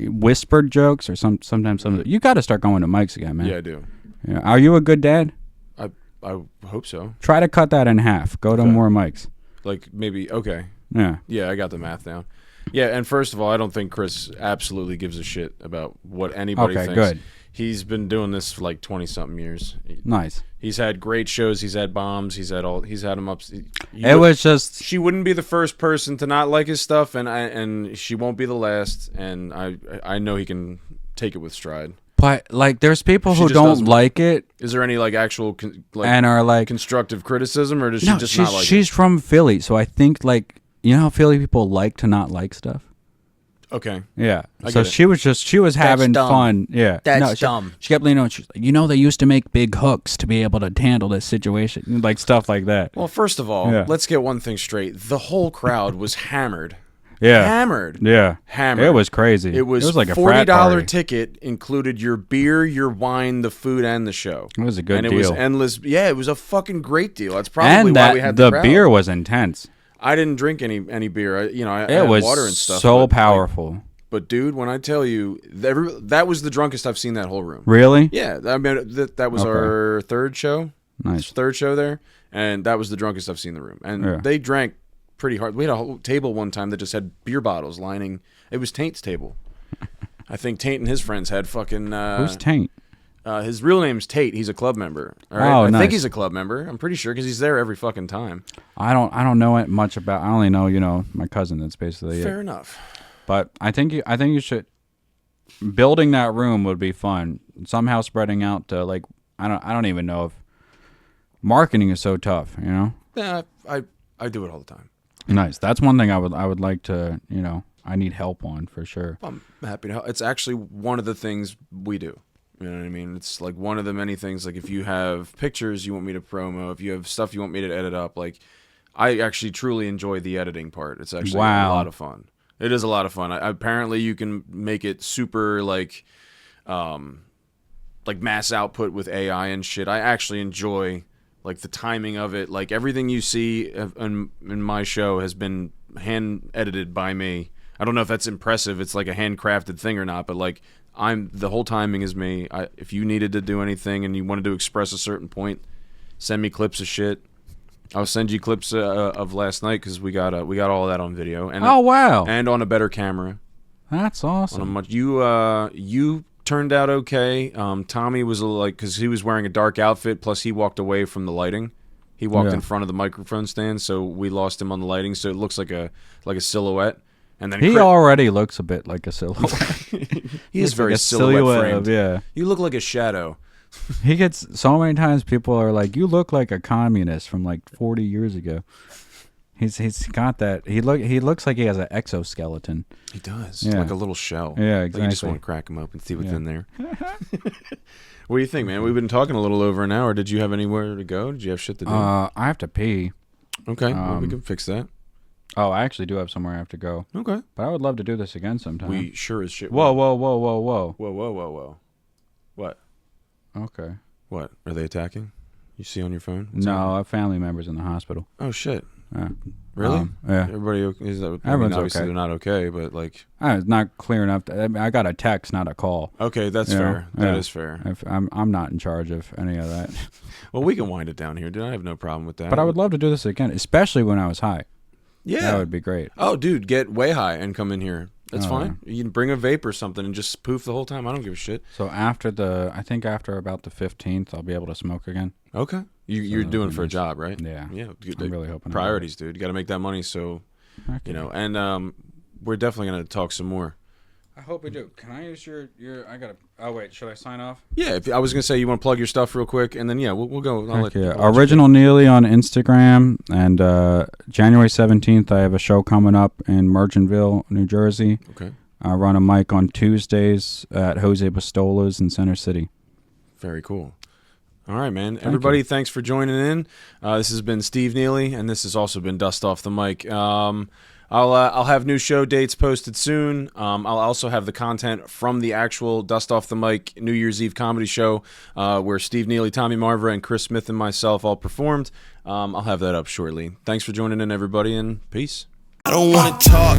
whispered jokes, or sometimes you got to start going to mics again, man. Yeah, I do. Yeah. Are you a good dad? I hope so. Try to cut that in half. Go to more mics. Like maybe okay. Yeah. Yeah, I got the math down. Yeah, and first of all, I don't think Chris absolutely gives a shit about what anybody thinks. Good. He's been doing this for like 20-something years. Nice. He's had great shows. He's had bombs. He's had them up. She wouldn't be the first person to not like his stuff, and she won't be the last. And I know he can take it with stride. But like, there's people who don't like it. Is there any like actual and are like constructive criticism, or does she just not like it? She's from Philly, so I think like how Philly people like to not like stuff. Okay. Yeah. So she was having fun. Yeah. That's dumb. She kept leaning on. She's like, they used to make big hooks to be able to handle this situation, like stuff like that. Well, first of all, let's get one thing straight. The whole crowd was hammered. Yeah. Hammered. Yeah. Hammered. It was crazy. It was like a $40 ticket, included your beer, your wine, the food, and the show. It was a good deal. And it was endless. Yeah, it was a fucking great deal. That's probably why we had the crowd. Beer was intense. I didn't drink any beer. I it had was water and stuff. So powerful. But dude, when I tell you, that was the drunkest I've seen that whole room. Really? Yeah. I mean, that was our third show. Nice. Third show there, and that was the drunkest I've seen in the room. And they drank pretty hard. We had a whole table one time that just had beer bottles lining. It was Taint's table. I think Taint and his friends had fucking. Who's Taint? His real name's Tate. He's a club member. All right? Oh, I nice. think he's a club member. I'm pretty sure because he's there every fucking time. I don't know it much about. I only know my cousin. That's basically fair it. enough. But I think you should. Building that room would be fun. Somehow spreading out to like I don't even know if marketing is so tough. Yeah, I do it all the time. Nice. That's one thing I would like to. I need help on for sure. I'm happy to help. It's actually one of the things we do. You know what I mean? It's like one of the many things. Like if you have pictures you want me to promo, if you have stuff you want me to edit up, like I actually truly enjoy the editing part. It's actually a lot of fun. It is a lot of fun. Apparently you can make it super like mass output with AI and shit. I actually enjoy like the timing of it. Like everything you see in my show has been hand edited by me. I don't know if that's impressive. It's like a handcrafted thing or not, but like the whole timing is me. If you needed to do anything and you wanted to express a certain point, send me clips of shit. I'll send you clips of last night because we got all of that on video. And Oh wow, and on a better camera. that's On a awesome. much you turned out okay. Tommy was because he was wearing a dark outfit. Plus he walked away from the lighting. He walked Yeah. in front of the microphone stand, so we lost him on the lighting. So it looks like a silhouette. And then He already looks a bit like a silhouette. he is Looks very like a silhouette framed. yeah. You look like a shadow. He gets so many times people are like, "You look like a communist from like 40 years ago." He's got that. He looks like he has an exoskeleton. He does, Yeah. like a little shell. Yeah, Like you just exactly. want to crack him up and see what's Yeah. in there. What do you think, man? We've been talking a little over an hour. Did you have anywhere to go? Did you have shit to do? I have to pee. Okay, well, we can fix that. Oh, I actually do have somewhere I have to go. Okay. But I would love to do this again sometime. We sure as shit. Whoa, will. whoa, whoa, whoa, whoa. Whoa, whoa, whoa, whoa. What? Okay. What? Are they attacking? You see on your phone? No, a family member's in the hospital. Oh, shit. Yeah. Really? Yeah. Everybody okay? Is that, I mean, Everyone's obviously okay. they're not okay, but like... It's not clear enough. I got a text, not a call. Okay, that's You know? fair. That Yeah. is fair. I'm not in charge of any of that. Well, we can wind it down here, dude. I have no problem with that. But I would love to do this again, especially when I was high. Yeah. That would be great. Oh, dude, get way high and come in here. That's Oh, fine. You can bring a vape or something and just poof the whole time. I don't give a shit. So after after about the 15th, I'll be able to smoke again. Okay. You're that'd doing be it for a nice. job, right? Yeah. Yeah. I'm really hoping. Priorities, dude. You got to make that money. So, Heck you yeah. know, and we're definitely going to talk some more. I hope we do. Can I use your? I gotta. Oh wait, should I sign off? Yeah. I was going to say, you want to plug your stuff real quick, and then, yeah, we'll go. I'll Heck yeah. I'll let you Original Neely on Instagram, and January 17th, I have a show coming up in Merchantville, New Jersey. go. Okay. I run a mic on Tuesdays at Jose Bastola's in Center City. Very cool. All right, man. Everybody, thanks for joining in. This has been Steve Neely, and this has also been Dust Off the Mic. I'll have new show dates posted soon. I'll also have the content from the actual Dust Off the Mic New Year's Eve comedy show where Steve Neely, Tommy Marver, and Chris Smith and myself all performed. I'll have that up shortly. Thanks for joining in, everybody, and peace. I don't wanna talk.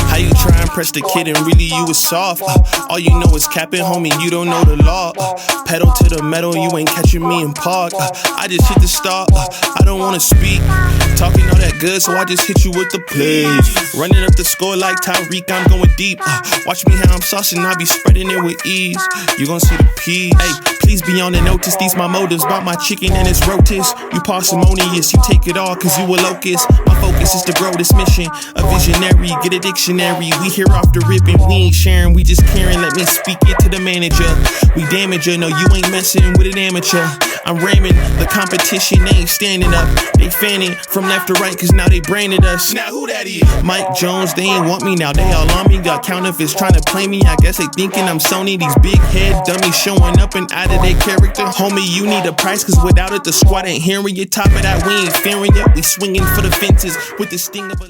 How you try and press the kid and really you was soft. All you know is capping, homie, you don't know the law. Pedal to the metal, you ain't catching me in park. I just hit the start, I don't wanna speak. Talking all that good, so I just hit you with the please. Running up the score like Tyreek, I'm going deep. Watch me how I'm saucing, I be spreading it with ease. You gon' see the peas. Hey, please be on the notice, these my motives. Bought my chicken and it's rotis. You parsimonious, you take it all cause you a locust. My focus is to grow this mission. A visionary, get a dictionary. We here off the rip and we ain't sharing, we just caring. Let me speak it to the manager. We damage her, no, you ain't messing with an amateur. I'm ramming the competition, they ain't standing up. They fanning from left to right, cause now they branded us. Now who that is? Mike Jones, they ain't want me now, they all on me. Got counterfeits trying to play me, I guess they thinking I'm Sony. These big head dummies showing up and out of their character. Homie, you need a price, cause without it, the squad ain't hearing you. Top of that, we ain't fearing you. We swinging for the fences with the sting of a